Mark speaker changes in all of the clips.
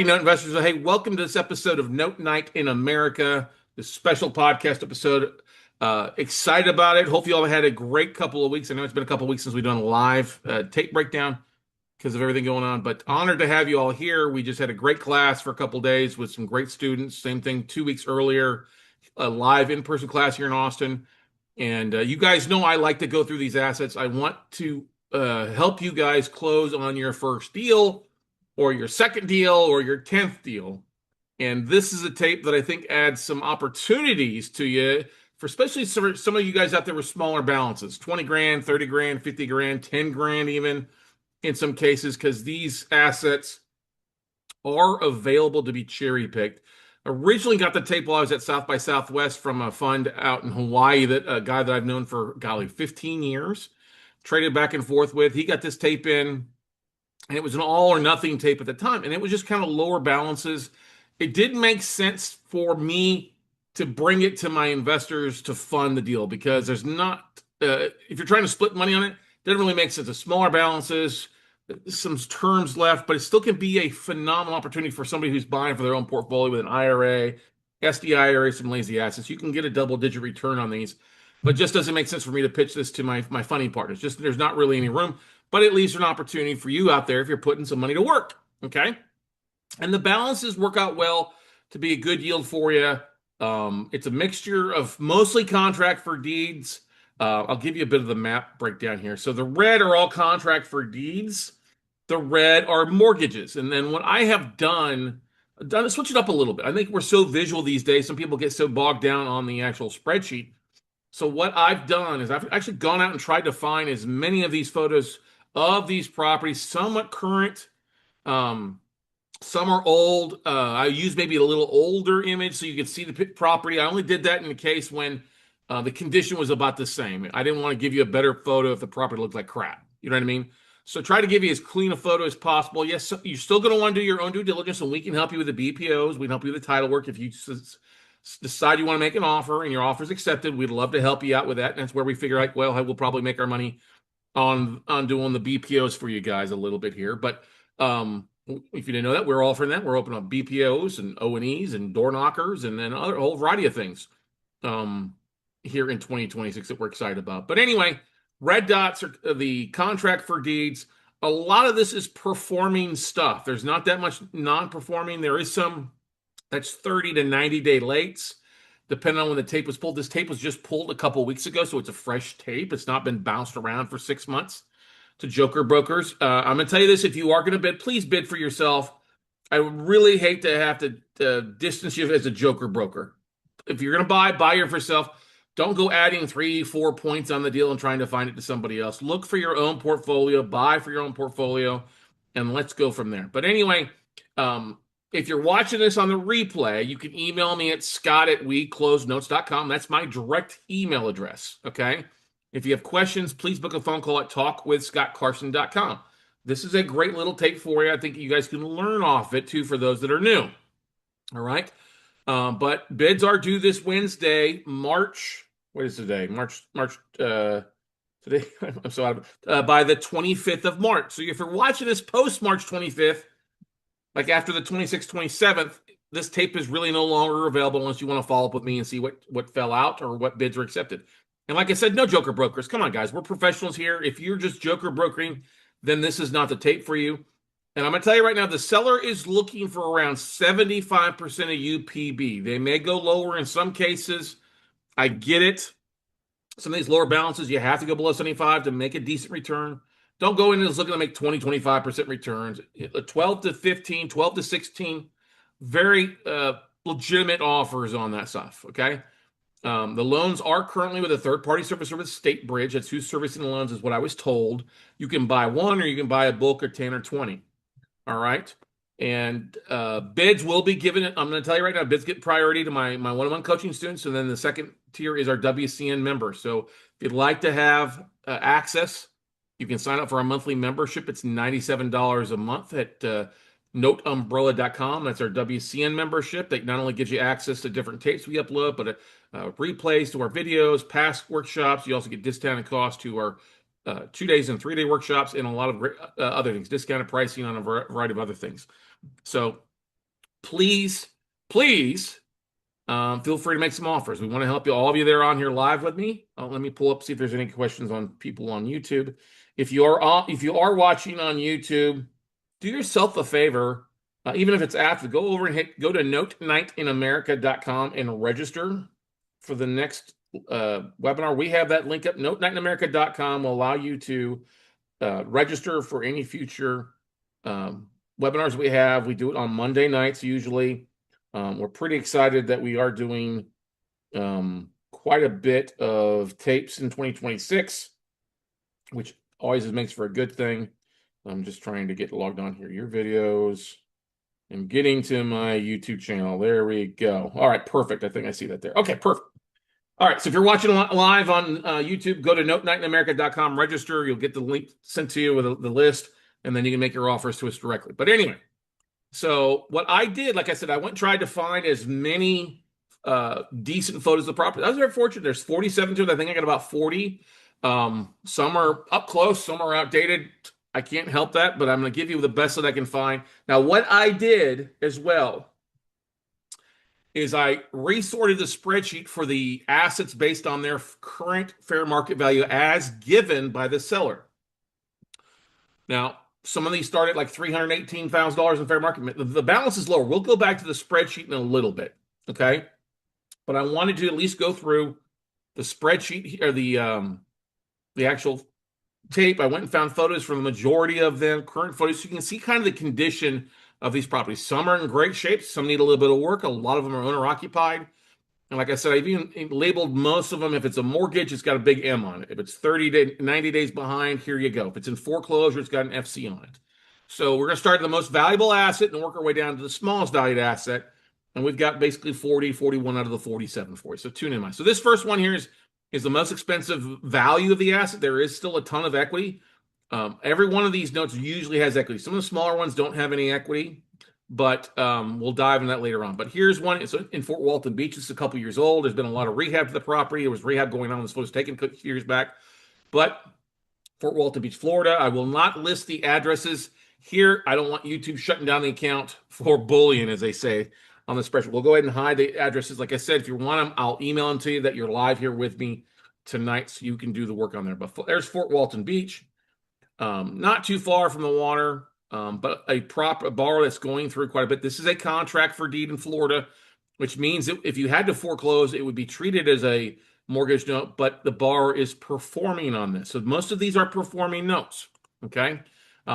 Speaker 1: Note investors, hey, welcome to this episode of Note Night in America, this special podcast episode. Excited about it. Hope you all had a great couple of weeks. I know it's been a couple of weeks since we've done a live tape breakdown because of everything going on, but honored to have you all here. We just had a great class for a couple of days with some great students. Same thing 2 weeks earlier, a live in-person class here in Austin. And you guys know I like to go through these assets. I want to help you guys close on your first deal or your second deal or your 10th deal. And this is a tape that I think adds some opportunities to you for especially some of you guys out there with smaller balances, 20 grand, 30 grand, 50 grand, 10 grand even in some cases, because these assets are available to be cherry picked. Originally got the tape while I was at South by Southwest from a fund out in Hawaii that a guy that I've known for, golly, 15 years, traded back and forth with. He got this tape in, and it was an all or nothing tape at the time, and it was just kind of lower balances. It didn't make sense for me to bring it to my investors to fund the deal because there's not, if you're trying to split money on it, doesn't really make sense. The smaller balances, some terms left, but it still can be a phenomenal opportunity for somebody who's buying for their own portfolio with an IRA, SDIRA, some lazy assets. You can get a double-digit return on these, but it just doesn't make sense for me to pitch this to my funding partners. Just there's not really any room, but at least an opportunity for you out there if you're putting some money to work. Okay, and the balances work out well to be a good yield for you. It's a mixture of mostly contract for deeds. I'll give you a bit of the map breakdown here. So the red are all contract for deeds. The red are mortgages. And then what I have done to switch it up a little bit. I think we're so visual these days. Some people get so bogged down on the actual spreadsheet. So what I've done is I've actually gone out and tried to find as many of these photos of these properties, somewhat current, some are old. I use maybe a little older image so you can see the property. I only did that in the case when the condition was about the same. I didn't want to give you a better photo if the property looked like crap. You know what I mean? So try to give you as clean a photo as possible. Yes, you're still going to want to do your own due diligence, and we can help you with the BPOs. We can help you with the title work if you decide you want to make an offer and your offer is accepted. We'd love to help you out with that. And that's where we figure out, well, we'll probably make our money on doing the BPOs for you guys a little bit here. But if you didn't know that, we're offering that. We're open on BPOs and O&Es and door knockers and then a whole variety of things here in 2026 that we're excited about. But anyway, red dots are the contract for deeds. A lot of this is performing stuff. There's not that much non-performing. There is some that's 30 to 90 day lates, depending on when the tape was pulled. This tape was just pulled a couple weeks ago, so it's a fresh tape. It's not been bounced around for 6 months to joker brokers. I'm going to tell you this, if you are going to bid, please bid for yourself. I would really hate to have to distance you as a joker broker. If you're going to buy yourself. Don't go adding 3-4 points on the deal and trying to find it to somebody else. Look for your own portfolio, buy for your own portfolio, and let's go from there. But anyway, if you're watching this on the replay, you can email me at scott@weclosenotes.com. That's my direct email address, okay? If you have questions, please book a phone call at talkwithscottcarson.com. This is a great little tape for you. I think you guys can learn off it, too, for those that are new. All right? But bids are due this Wednesday, what is today? Today, I'm so out of by the 25th of March. So if you're watching this post March 25th, like after the 26th, 27th, this tape is really no longer available unless you want to follow up with me and see what fell out or what bids were accepted. And like I said, no joker brokers. Come on, guys. We're professionals here. If you're just joker brokering, then this is not the tape for you. And I'm going to tell you right now, the seller is looking for around 75% of UPB. They may go lower in some cases. I get it. Some of these lower balances, you have to go below 75 to make a decent return. Don't go in and looking to make 20, 25% returns. 12 to 15, 12 to 16, very legitimate offers on that stuff, okay? The loans are currently with a third-party servicer with State Bridge. That's who's servicing the loans is what I was told. You can buy one or you can buy a bulk or 10 or 20. All right. And bids will be given. I'm going to tell you right now, bids get priority to my one-on-one coaching students. And then the second tier is our WCN members. So if you'd like to have access, you can sign up for our monthly membership. It's $97 a month at noteumbrella.com. That's our WCN membership. That not only gives you access to different tapes we upload, but replays to our videos, past workshops. You also get discounted costs to our 2 days and 3 day workshops, and a lot of other things, discounted pricing on a variety of other things. So please, please feel free to make some offers. We want to help you. All of you that are on here live with me. Let me pull up, see if there's any questions on people on YouTube. If you are watching on YouTube, do yourself a favor. Even if it's after, go over and go to notenightinamerica.com and register for the next webinar. We have that link up. Notenightinamerica.com will allow you to register for any future webinars we have. We do it on Monday nights usually. We're pretty excited that we are doing quite a bit of tapes in 2026, which always makes for a good thing. I'm just trying to get logged on here. Your videos and getting to my YouTube channel. There we go. All right, perfect. I think I see that there. Okay, perfect. All right, so if you're watching live on YouTube, go to notenightinamerica.com, register. You'll get the link sent to you with the list, and then you can make your offers to us directly. But anyway, so what I did, like I said, I went and tried to find as many decent photos of the property. I was very fortunate. There's 47 to it. I think I got about 40. Some are up close, some are outdated. I can't help that, but I'm going to give you the best that I can find. Now, what I did as well is I resorted the spreadsheet for the assets based on their current fair market value as given by the seller. Now, some of these start at like $318,000 in fair market. The balance is lower. We'll go back to the spreadsheet in a little bit, okay? But I wanted to at least go through the spreadsheet or the actual tape. I went and found photos from the majority of them, current photos, so you can see kind of the condition of these properties. Some are in great shape. Some need a little bit of work. A lot of them are owner-occupied. And like I said, I've even labeled most of them. If it's a mortgage, it's got a big M on it. If it's 30 to 90 days behind, here you go. If it's in foreclosure, it's got an FC on it. So we're going to start at the most valuable asset and work our way down to the smallest valued asset. And we've got basically 41 out of the 47 for you. So tune in mind. So this first one here is the most expensive value of the asset. There is still a ton of equity. Every one of these notes usually has equity. Some of the smaller ones don't have any equity, but we'll dive into that later on. But here's one. It's in Fort Walton Beach. It's a couple years old. There's been a lot of rehab to the property. There was rehab going on. This was taken a few years back. But Fort Walton Beach, Florida. I will not list the addresses here. I don't want YouTube shutting down the account for bullying, as they say on the spreadsheet. We'll go ahead and hide the addresses. Like I said, if you want them, I'll email them to you that you're live here with me tonight so you can do the work on there. But there's Fort Walton Beach. Not too far from the water, but a borrower that's going through quite a bit. This is a contract for deed in Florida, which means that if you had to foreclose, it would be treated as a mortgage note, but the borrower is performing on this. So most of these are performing notes, okay?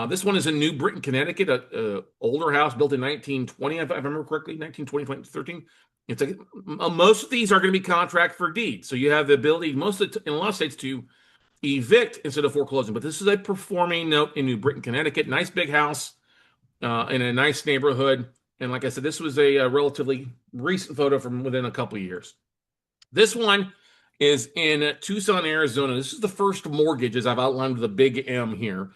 Speaker 1: This one is in New Britain, Connecticut, a older house built in 1920, if I remember correctly, 1920, 2013. It's like most of these are going to be contract for deed. So you have the ability, in a lot of states, to evict instead of foreclosing. But this is a performing note in New Britain, Connecticut. Nice big house in a nice neighborhood. And like I said, this was a relatively recent photo from within a couple of years. This one is in Tucson, Arizona. This is the first mortgage, as I've outlined with a big M here.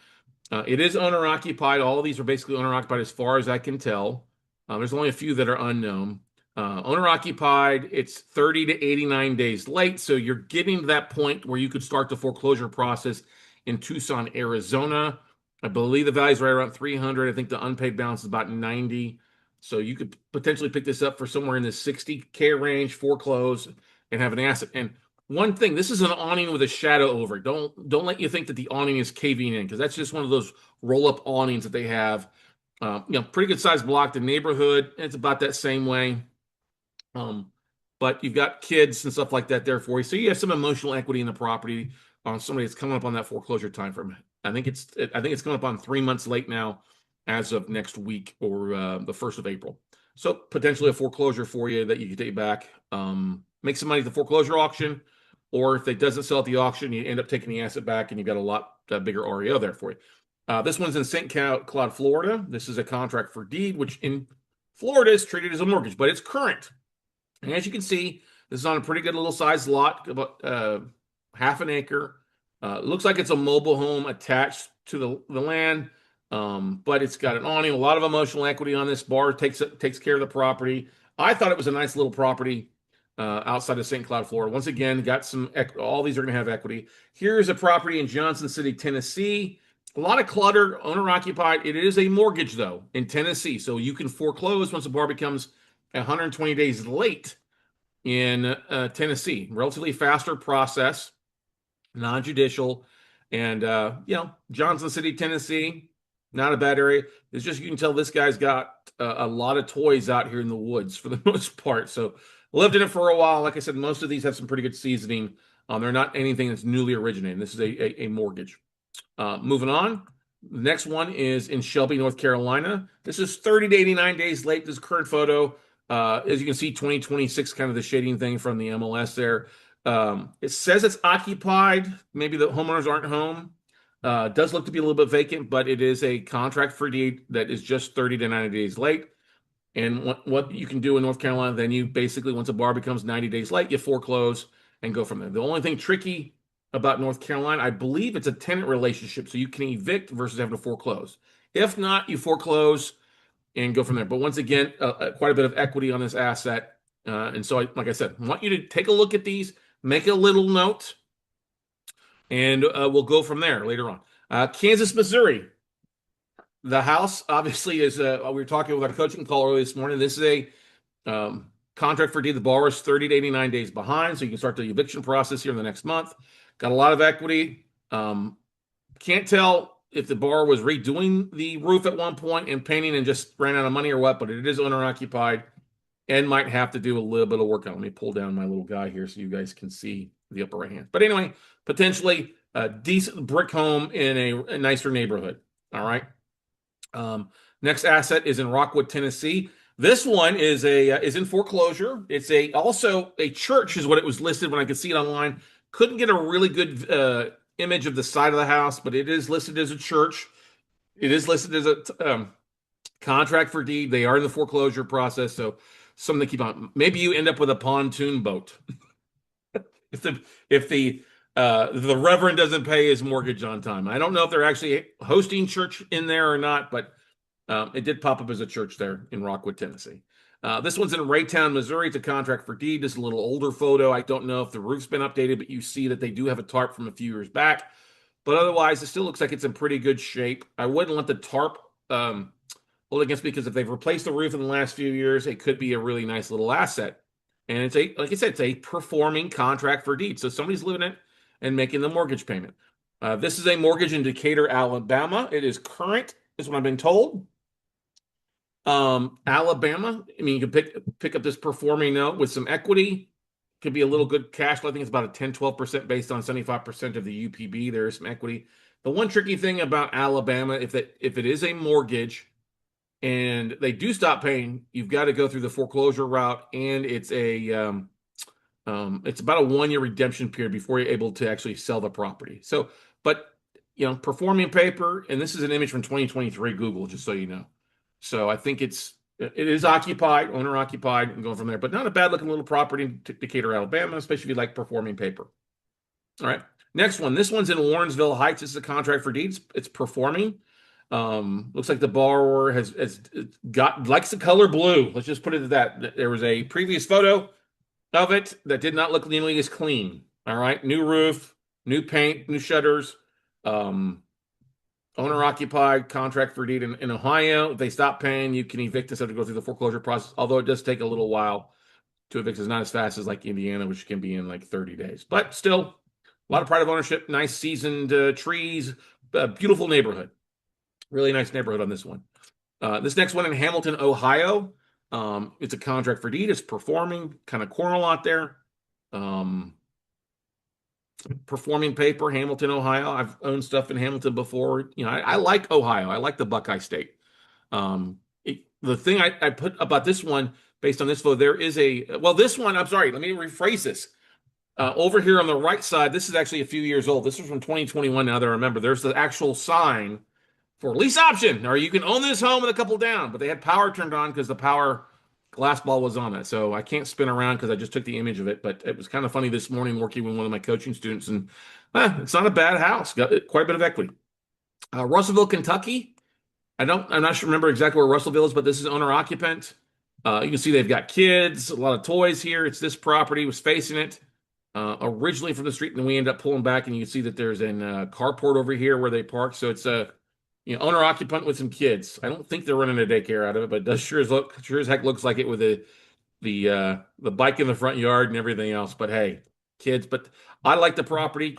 Speaker 1: It is owner-occupied. All of these are basically owner-occupied as far as I can tell. There's only a few that are unknown. Owner-occupied, it's 30 to 89 days late, so you're getting to that point where you could start the foreclosure process in Tucson, Arizona. I believe the value is right around 300. I think the unpaid balance is about 90. So you could potentially pick this up for somewhere in the 60K range, foreclose, and have an asset. And one thing, this is an awning with a shadow over it. Don't let you think that the awning is caving in, because that's just one of those roll-up awnings that they have. Pretty good sized block. The neighborhood, it's about that same way. But you've got kids and stuff like that there for you. So you have some emotional equity in the property on somebody that's coming up on that foreclosure time frame. I think it's coming up on 3 months late now as of next week or the 1st of April. So potentially a foreclosure for you that you can take back, make some money at the foreclosure auction, or if it doesn't sell at the auction, you end up taking the asset back and you've got a lot bigger REO there for you. This one's in St. Cloud, Florida. This is a contract for deed, which in Florida is treated as a mortgage, but it's current. And as you can see, this is on a pretty good little sized lot, about half an acre. Looks like it's a mobile home attached to the land, but it's got an awning, a lot of emotional equity on this. Bar takes care of the property. I thought it was a nice little property outside of St. Cloud, Florida. Once again, got some all these are going to have equity. Here's a property in Johnson City, Tennessee. A lot of clutter, owner occupied. It is a mortgage though in Tennessee, so you can foreclose once the bar becomes 120 days late in Tennessee. Relatively faster process, non-judicial, and Johnson City, Tennessee, not a bad area. It's just you can tell this guy's got a lot of toys out here in the woods for the most part. So lived in it for a while. Like I said, most of these have some pretty good seasoning. They're not anything that's newly originated. This is a mortgage. Moving on. The next one is in Shelby, North Carolina. This is 30 to 89 days late. This current photo. As you can see, 2026, kind of the shading thing from the MLS there. It says it's occupied. Maybe the homeowners aren't home. Does look to be a little bit vacant, but it is a contract for deed that is just 30 to 90 days late. And what you can do in North Carolina, then you basically, once a bar becomes 90 days late, you foreclose and go from there. The only thing tricky about North Carolina, I believe it's a tenant relationship, so you can evict versus having to foreclose. If not, you foreclose and go from there. But once again, quite a bit of equity on this asset. And so, like I said, I want you to take a look at these, make a little note, and we'll go from there later on. Kansas, Missouri. The house obviously is, we were talking with our coaching call earlier this morning. This is a contract for deed. The borrower is 30 to 89 days behind, so you can start the eviction process here in the next month. Got a lot of equity. Can't tell if the borrower was redoing the roof at one point and painting and just ran out of money or what, but it is owner occupied and might have to do a little bit of work on it. Let me pull down my little guy here so you guys can see the upper right hand. But anyway, potentially a decent brick home in a nicer neighborhood. All right. Next asset is in Rockwood, Tennessee. This one is in foreclosure. It's also a church is what it was listed when I could see it online. Couldn't get a really good image of the side of the house, but it is listed as a church. It is listed as a contract for deed. They are in the foreclosure process, so something to keep on. Maybe you end up with a pontoon boat if the reverend doesn't pay his mortgage on time. I don't know if they're actually hosting church in there or not, but it did pop up as a church there in Rockwood, Tennessee. This one's in Raytown, Missouri. It's a contract for deed. This is a little older photo. I don't know if the roof's been updated, but you see that they do have a tarp from a few years back. But otherwise, it still looks like it's in pretty good shape. I wouldn't let the tarp hold against me because if they've replaced the roof in the last few years, it could be a really nice little asset. And it's like I said, it's a performing contract for deed. So somebody's living it and making the mortgage payment. This is a mortgage in Decatur, Alabama. It is current, is what I've been told. Alabama, I mean, you can pick up this performing note with some equity. Could be a little good cash flow. I think it's about a 10-12% based on 75% of the UPB. There is some equity. The one tricky thing about Alabama, if it is a mortgage and they do stop paying, you've got to go through the foreclosure route, and it's about a 1-year redemption period before you're able to actually sell the property. So, but performing paper, and this is an image from 2023 Google, just so you know. So I think it is occupied, owner occupied, and going from there, but not a bad looking little property in Decatur, Alabama, especially if you like performing paper. All right. Next one. This one's in Warrensville Heights. This is a contract for deeds. It's performing. Looks like the borrower likes the color blue. Let's just put it at that. There was a previous photo of it that did not look nearly as clean. All right. New roof, new paint, new shutters. Owner-occupied contract for deed in Ohio. If they stop paying, you can evict instead of go through the foreclosure process, although it does take a little while to evict. It's not as fast as like Indiana, which can be in like 30 days. But still, a lot of pride of ownership, nice seasoned trees, beautiful neighborhood. Really nice neighborhood on this one. This next one in Hamilton, Ohio. It's a contract for deed. It's performing, kind of corner lot there. Performing paper, Hamilton, Ohio. I've owned stuff in Hamilton before. I like Ohio. I like the Buckeye State. The thing I put about this one, based on this photo, there is this one, I'm sorry, let me rephrase this. Over here on the right side, this is actually a few years old. This was from 2021, now that I remember. There's the actual sign for lease option, or you can own this home with a couple down, but they had power turned on because the power glass ball was on it. So I can't spin around because I just took the image of it, but it was kind of funny this morning working with one of my coaching students, and it's not a bad house. Got quite a bit of equity. Russellville, Kentucky. I'm not sure, remember exactly where Russellville is, but this is owner occupant. You can see they've got kids, a lot of toys here. It's this property was facing it. originally from the street, and then we end up pulling back, and you can see that there's a carport over here where they park. So it's a owner occupant with some kids. I don't think they're running a daycare out of it, but it does sure as heck looks like it with the bike in the front yard and everything else. But hey, kids. But I like the property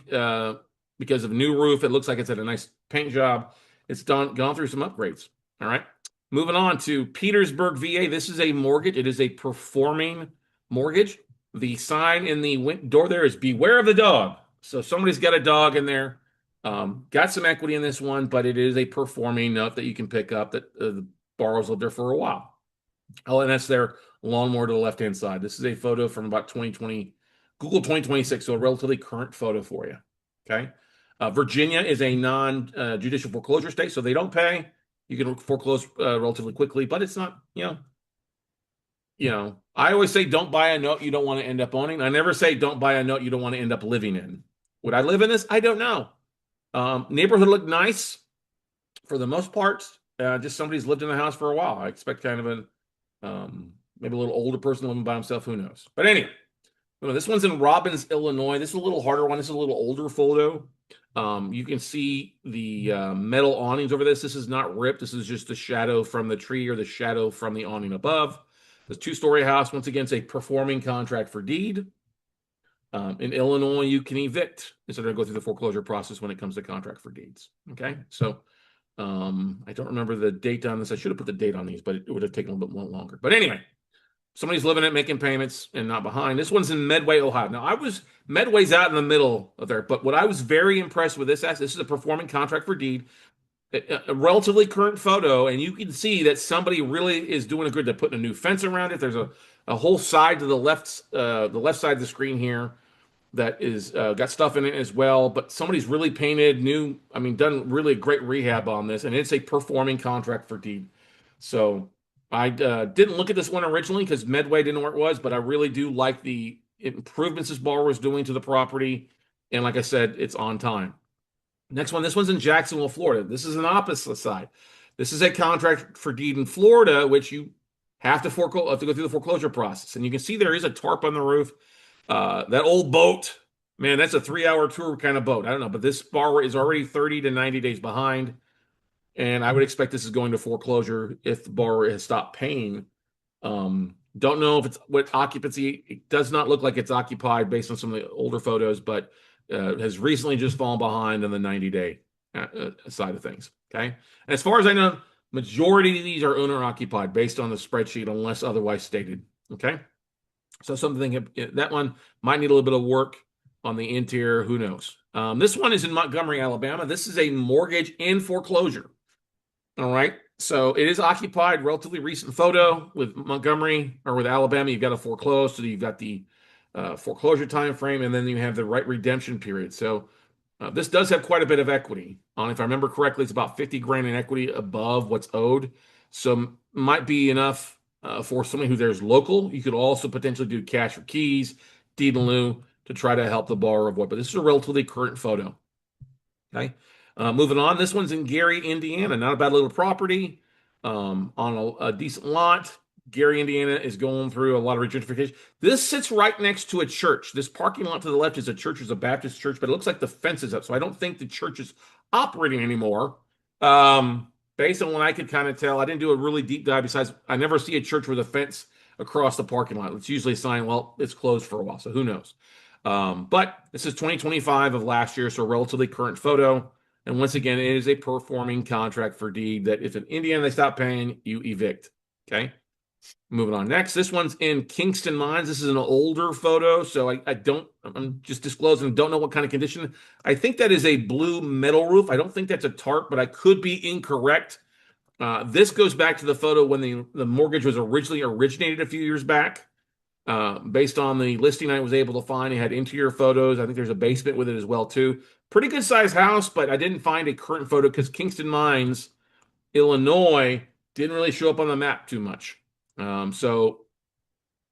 Speaker 1: because of new roof. It looks like it's had a nice paint job. It's gone through some upgrades. All right. Moving on to Petersburg, VA. This is a mortgage. It is a performing mortgage. The sign in the door there is "Beware of the dog." So somebody's got a dog in there. Got some equity in this one, but it is a performing note that you can pick up that the borrower's lived there for a while. Oh, and that's their lawnmower to the left-hand side. This is a photo from about 2020, Google 2026, so a relatively current photo for you. Okay. Virginia is a non-judicial foreclosure state, so they don't pay. You can foreclose relatively quickly, but it's not, I always say don't buy a note you don't want to end up owning. I never say don't buy a note you don't want to end up living in. Would I live in this? I don't know. Neighborhood looked nice for the most part. Just somebody's lived in the house for a while. I expect kind of maybe a little older person living by himself. Who knows? But anyway, this one's in Robbins, Illinois. This is a little harder one. This is a little older photo. You can see the metal awnings over this. This is not ripped. This is just the shadow from the tree or the shadow from the awning above. This two-story house, once again, it's a performing contract for deed. In Illinois, you can evict instead of go through the foreclosure process when it comes to contract for deeds. Okay, so I don't remember the date on this. I should have put the date on these, but it would have taken a little bit more longer. But anyway, somebody's living it, making payments, and not behind. This one's in Medway, Ohio. Now, Medway's out in the middle of there, but what I was very impressed with this is a performing contract for deed, a relatively current photo, and you can see that somebody really is doing a good. They're putting a new fence around it. There's a whole side to the left side of the screen here that is got stuff in it as well, but somebody's really painted new, done really great rehab on this, and it's a performing contract for deed. So I didn't look at this one originally because Medway didn't know where it was, but I really do like the improvements this borrower is doing to the property, and like I said, it's on time. Next one, this one's in Jacksonville, Florida. This is an opposite side. This is a contract for deed in Florida, which you have to go through the foreclosure process, and you can see there is a tarp on the roof. That old boat, man, that's a 3-hour tour kind of boat. I don't know, but this borrower is already 30 to 90 days behind, and I would expect this is going to foreclosure if the borrower has stopped paying. Don't know if it's what occupancy. It does not look like it's occupied based on some of the older photos, but has recently just fallen behind on the 90-day side of things. Okay, and as far as I know, majority of these are owner occupied based on the spreadsheet, unless otherwise stated. Okay. So something that one might need a little bit of work on the interior. Who knows? This one is in Montgomery, Alabama. This is a mortgage in foreclosure. All right. So it is occupied. Relatively recent photo with Montgomery or with Alabama. You've got to foreclose. So you've got the foreclosure time frame, and then you have the right redemption period. So this does have quite a bit of equity on. If I remember correctly, it's about 50 grand in equity above what's owed. So might be enough. For somebody who there's local, you could also potentially do cash for keys, deed in lieu to try to help the borrower avoid. But this is a relatively current photo. Okay, moving on. This one's in Gary, Indiana. Not a bad little property on a decent lot. Gary, Indiana is going through a lot of gentrification. This sits right next to a church. This parking lot to the left is a church, is a Baptist church, but it looks like the fence is up. So I don't think the church is operating anymore. Based on what I could kind of tell, I didn't do a really deep dive. Besides, I never see a church with a fence across the parking lot. It's usually a sign, well, it's closed for a while, so who knows? But this is 2025 of last year, so a relatively current photo. And once again, it is a performing contract for deed that if in Indiana they stop paying, you evict. Okay, moving on. Next, this one's in Kingston Mines. This is an older photo, so I'm just disclosing, don't know what kind of condition. I think that is a blue metal roof. I don't think that's a tarp, but I could be incorrect. This goes back to the photo when the mortgage was originally originated a few years back. Based on the listing I was able to find, it had interior photos. I think there's a basement with it as well, too. Pretty good sized house, but I didn't find a current photo because Kingston Mines, Illinois, didn't really show up on the map too much. So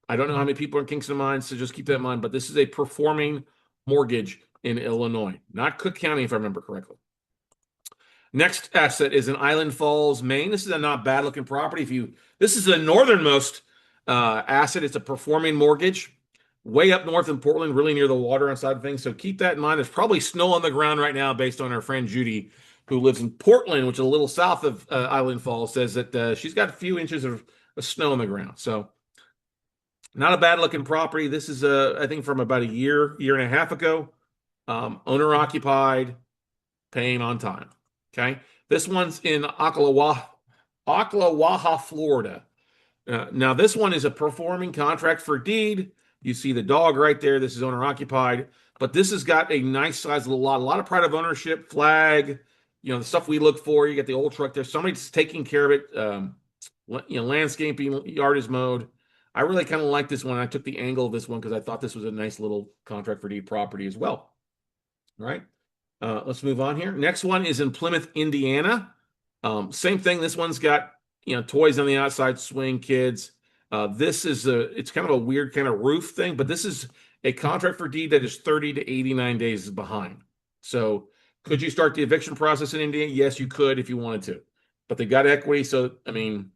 Speaker 1: I don't know how many people are in Kingston Mines, so just keep that in mind. But this is a performing mortgage in Illinois, not Cook County, if I remember correctly. Next asset is in Island Falls, Maine. This is a not bad looking property. This is the northernmost asset. It's a performing mortgage. way up north in Portland, really near the water on side of things. So keep that in mind. There's probably snow on the ground right now based on our friend Judy, who lives in Portland, which is a little south of Island Falls, says that she's got a few inches of snow on the ground. So not a bad looking property. This is, I think, from about a year and a half ago. Owner occupied, paying on time. Okay. This one's in Ocklawaha, Florida. Now, this one is a performing contract for deed. You see the dog right there. This is owner occupied, but this has got a nice size little lot, a lot of pride of ownership, flag, the stuff we look for. You get the old truck there. Somebody's taking care of it. Landscaping, yard is mowed. I really kind of like this one. I took the angle of this one because I thought this was a nice little contract for deed property as well. All right. Let's move on here. Next one is in Plymouth, Indiana. Same thing. This one's got, toys on the outside, swing, kids. It's kind of a weird kind of roof thing, but this is a contract for deed that is 30 to 89 days behind. So could you start the eviction process in Indiana? Yes, you could if you wanted to, but they got equity. So, I mean,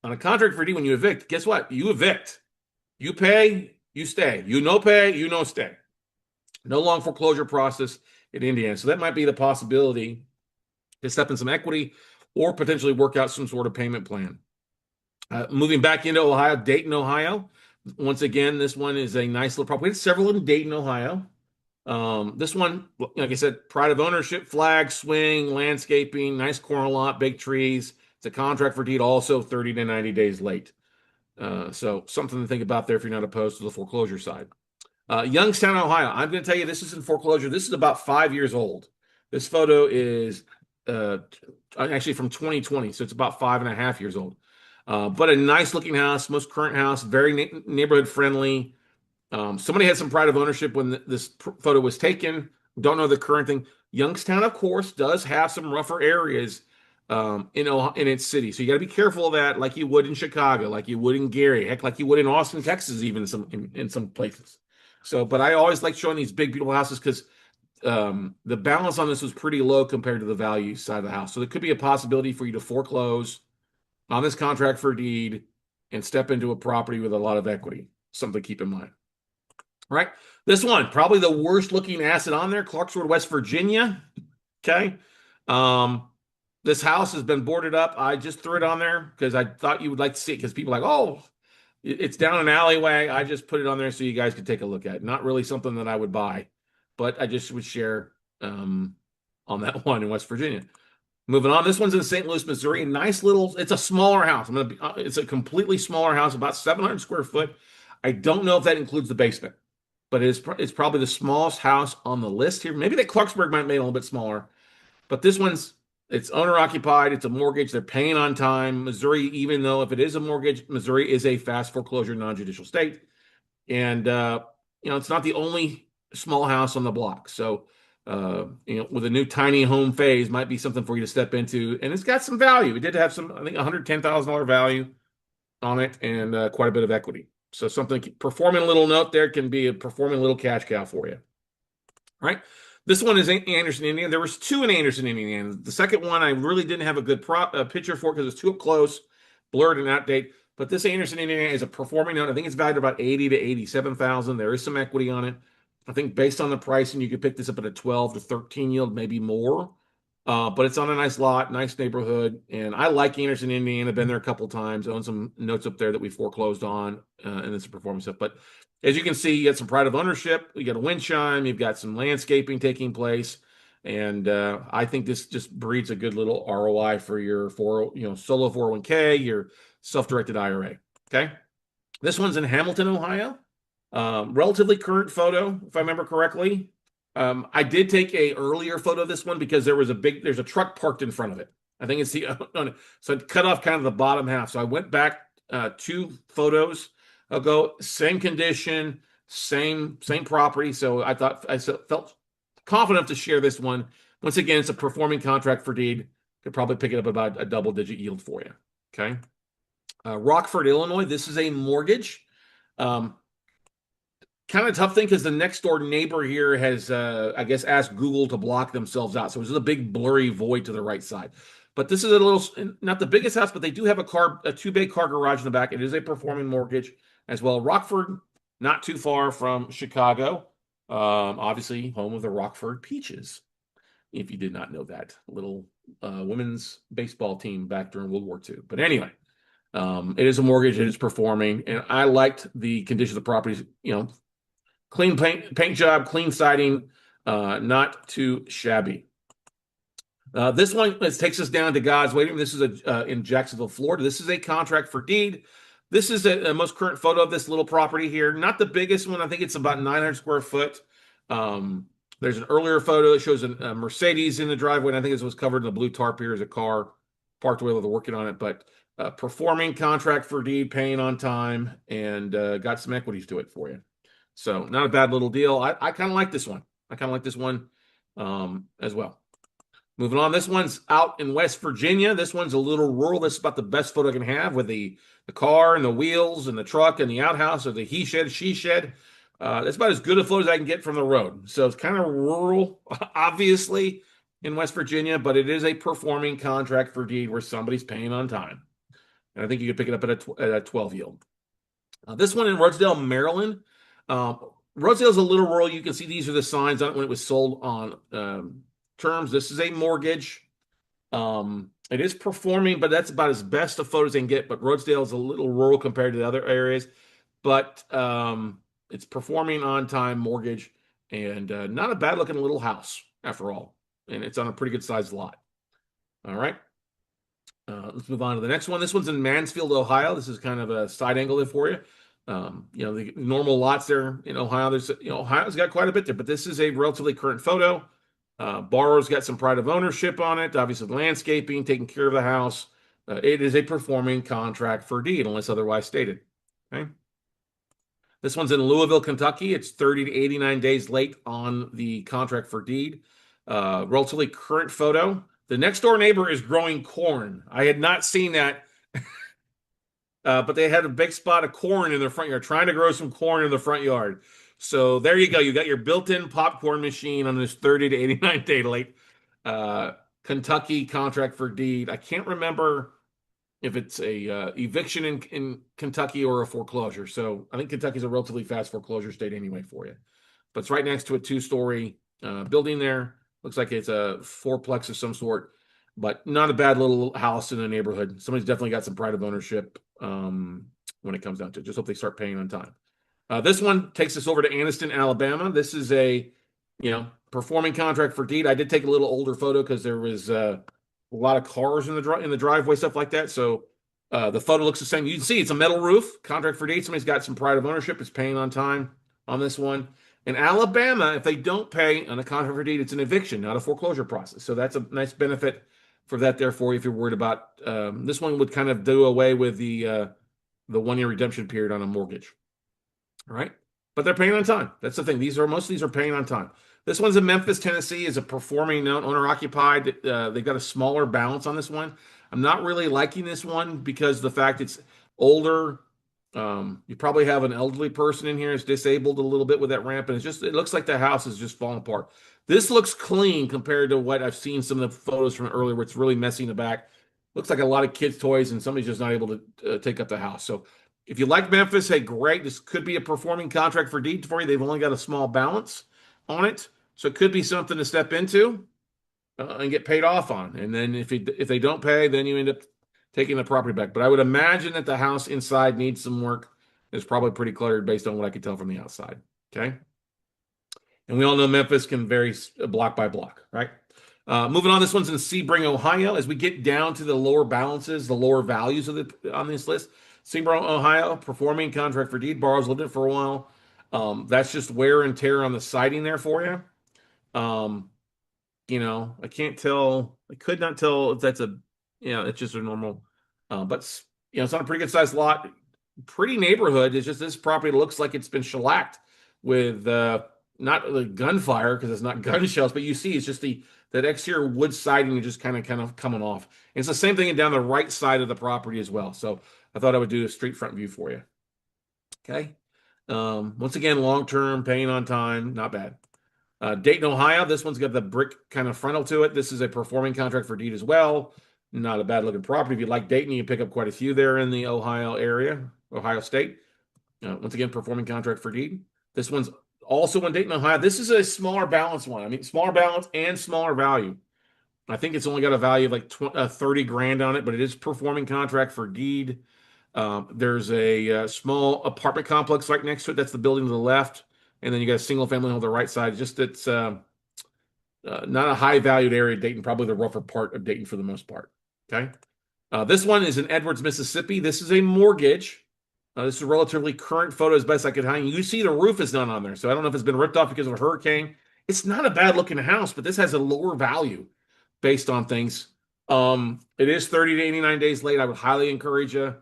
Speaker 1: on a contract for deed, when you evict, guess what? You evict, you pay, you stay, no pay, no stay. No long foreclosure process in Indiana. So that might be the possibility to step in some equity or potentially work out some sort of payment plan. Moving back into Ohio, Dayton, Ohio. Once again, this one is a nice little property. We had several in Dayton, Ohio. This one, like I said, pride of ownership, flag, swing, landscaping, nice corner lot, big trees. It's a contract for deed, also 30 to 90 days late. So something to think about there if you're not opposed to the foreclosure side. Youngstown, Ohio. I'm going to tell you, this is in foreclosure. This is about 5 years old. This photo is actually from 2020, so it's about 5.5 years old. But a nice looking house, most current house, very neighborhood friendly. Somebody had some pride of ownership when this photo was taken. Don't know the current thing. Youngstown, of course, does have some rougher areas in its city. So you got to be careful of that, like you would in Chicago, like you would in Gary, heck, like you would in Austin, Texas, even in some places. So, but I always like showing these big, beautiful houses because the balance on this was pretty low compared to the value side of the house. So there could be a possibility for you to foreclose on this contract for deed and step into a property with a lot of equity. Something to keep in mind. All right. This one, probably the worst looking asset on there, Clarksburg, West Virginia. Okay. This house has been boarded up. I just threw it on there because I thought you would like to see it because people are like, oh, it's down an alleyway. I just put it on there so you guys could take a look at it. Not really something that I would buy, but I just would share on that one in West Virginia. Moving on, this one's in St. Louis, Missouri. Nice little, it's a smaller house. It's a completely smaller house, about 700 square foot. I don't know if that includes the basement, but it's probably the smallest house on the list here. Maybe that Clarksburg might make it a little bit smaller, but this one's, it's owner occupied. It's a mortgage. They're paying on time. Missouri, even though if it is a mortgage, Missouri is a fast foreclosure non-judicial state. And, it's not the only small house on the block. So, with a new tiny home phase might be something for you to step into. And it's got some value. It did have some, I think, $110,000 value on it and quite a bit of equity. So something, performing a little note there can be a performing little cash cow for you. All right. This one is Anderson, Indiana. There was two in Anderson, Indiana. The second one, I really didn't have a good picture for because it's too up close, blurred and out of date. But this Anderson, Indiana is a performing note. I think it's valued about $80,000 to $87,000. There is some equity on it. I think based on the pricing, you could pick this up at a 12 to 13 yield, maybe more. But it's on a nice lot, nice neighborhood. And I like Anderson, Indiana. Been there a couple times. Own some notes up there that we foreclosed on, and it's a performance stuff. But as you can see, you got some pride of ownership. You got a wind chime. You've got some landscaping taking place. And I think this just breeds a good little ROI for your solo 401k, your self-directed IRA. Okay. This one's in Hamilton, Ohio. Relatively current photo, if I remember correctly. I did take a earlier photo of this one because there's a truck parked in front of it. I think it's so it cut off kind of the bottom half. So I went back 2 photos ago, same condition, same property. So I felt confident enough to share this one. Once again, it's a performing contract for deed. Could probably pick it up about a double-digit yield for you. Okay. Rockford, Illinois. This is a mortgage. Kind of tough thing because the next door neighbor here has, I guess, asked Google to block themselves out. So it's a big blurry void to the right side. But this is a little, not the biggest house, but they do have a 2-bay car garage in the back. It is a performing mortgage as well. Rockford, not too far from Chicago. Obviously, home of the Rockford Peaches. If you did not know that, little women's baseball team back during World War II. But anyway, it is a mortgage. It is performing, and I liked the condition of the properties. Clean paint job, clean siding, not too shabby. This one takes us down to God's Waiting. This is in Jacksonville, Florida. This is a contract for deed. This is a most current photo of this little property here. Not the biggest one. I think it's about 900 square foot. There's an earlier photo that shows a Mercedes in the driveway, and I think it was covered in the blue tarp here as a car parked away while they're working on it. But performing contract for deed, paying on time, and got some equities to it for you. So not a bad little deal. I kind of like this one. I kind of like this one as well. Moving on, this one's out in West Virginia. This one's a little rural. This is about the best photo I can have with the car and the wheels and the truck and the outhouse or the he shed, she shed. That's about as good a photo as I can get from the road. So it's kind of rural, obviously, in West Virginia, but it is a performing contract for deed where somebody's paying on time. And I think you could pick it up at a 12 yield. This one in Rosedale, Maryland. Rosedale's a little rural. You can see these are the signs on it when it was sold on terms. This is a mortgage. It is performing, but that's about as best of photos they can get. But Rosedale is a little rural compared to the other areas, but it's performing on time mortgage and not a bad looking little house after all. And it's on a pretty good sized lot. All right. Let's move on to the next one. This one's in Mansfield, Ohio. This is kind of a side angle there for you. The normal lots there in Ohio. Ohio's got quite a bit there, but this is a relatively current photo. Borrower's got some pride of ownership on it, obviously landscaping, taking care of the house. It is a performing contract for deed unless otherwise stated. Okay. This one's in Louisville, Kentucky. It's 30 to 89 days late on the contract for deed. Relatively current photo. The next door neighbor is growing corn. I had not seen that, but they had a big spot of corn in their front yard, trying to grow some corn in the front yard. So there you go. You got your built-in popcorn machine on this 30 to 89 day late Kentucky contract for deed. I can't remember if it's a eviction in Kentucky or a foreclosure. So I think Kentucky's a relatively fast foreclosure state anyway for you. But it's right next to a 2-story building there. Looks like it's a fourplex of some sort, but not a bad little house in the neighborhood. Somebody's definitely got some pride of ownership when it comes down to it. Just hope they start paying on time. This one takes us over to Anniston, Alabama. This is a, performing contract for deed. I did take a little older photo because there was a lot of cars in the driveway, stuff like that. So the photo looks the same. You can see it's a metal roof, contract for deed. Somebody's got some pride of ownership. It's paying on time on this one. In Alabama, if they don't pay on a contract for deed, it's an eviction, not a foreclosure process. So that's a nice benefit for that there for you if you're worried about. This one would kind of do away with the 1-year redemption period on a mortgage. All right. But they're paying on time. That's the thing. Most of these are paying on time. This one's in Memphis, Tennessee, is a performing owner occupied. They've got a smaller balance on this one. I'm not really liking this one because the fact it's older. You probably have an elderly person in here. It's disabled a little bit with that ramp, and it looks like the house is just falling apart. This looks clean compared to what I've seen some of the photos from earlier where it's really messy in the back. Looks like a lot of kids' toys, and somebody's just not able to take up the house. So if you like Memphis, hey, great. This could be a performing contract for deed for you. They've only got a small balance on it. So it could be something to step into and get paid off on. And then if they don't pay, then you end up taking the property back. But I would imagine that the house inside needs some work. It's probably pretty cluttered based on what I could tell from the outside. Okay. And we all know Memphis can vary block by block, right? Moving on, this one's in Sebring, Ohio. As we get down to the lower balances, the lower values on this list, Sebring, Ohio, performing contract for deed. Borrows lived in it for a while. That's just wear and tear on the siding there for you. I can't tell. I could not tell if that's it's just a normal. But it's on a pretty good sized lot. Pretty neighborhood. It's just this property looks like it's been shellacked with not the gunfire because it's not gun shells, but you see it's just that exterior wood siding is just kind of coming off. And it's the same thing down the right side of the property as well. So I thought I would do a street front view for you. Okay. Once again, long-term, paying on time, not bad. Dayton, Ohio. This one's got the brick kind of frontal to it. This is a performing contract for deed as well. Not a bad looking property. If you like Dayton, you can pick up quite a few there in the Ohio area, Ohio State. Once again, performing contract for deed. This one's also in Dayton, Ohio. This is a smaller balance one. I mean, smaller balance and smaller value. I think it's only got a value of like 30 grand on it, but it is performing contract for deed. There's a small apartment complex right next to it. That's the building to the left. And then you got a single family on the right side. Just it's not a high valued area of Dayton, probably the rougher part of Dayton for the most part. Okay. This one is in Edwards, Mississippi. This is a mortgage. This is a relatively current photo as best I could find. You see the roof is not on there. So I don't know if it's been ripped off because of a hurricane. It's not a bad looking house, but this has a lower value based on things. It is 30 to 89 days late. I would highly encourage you.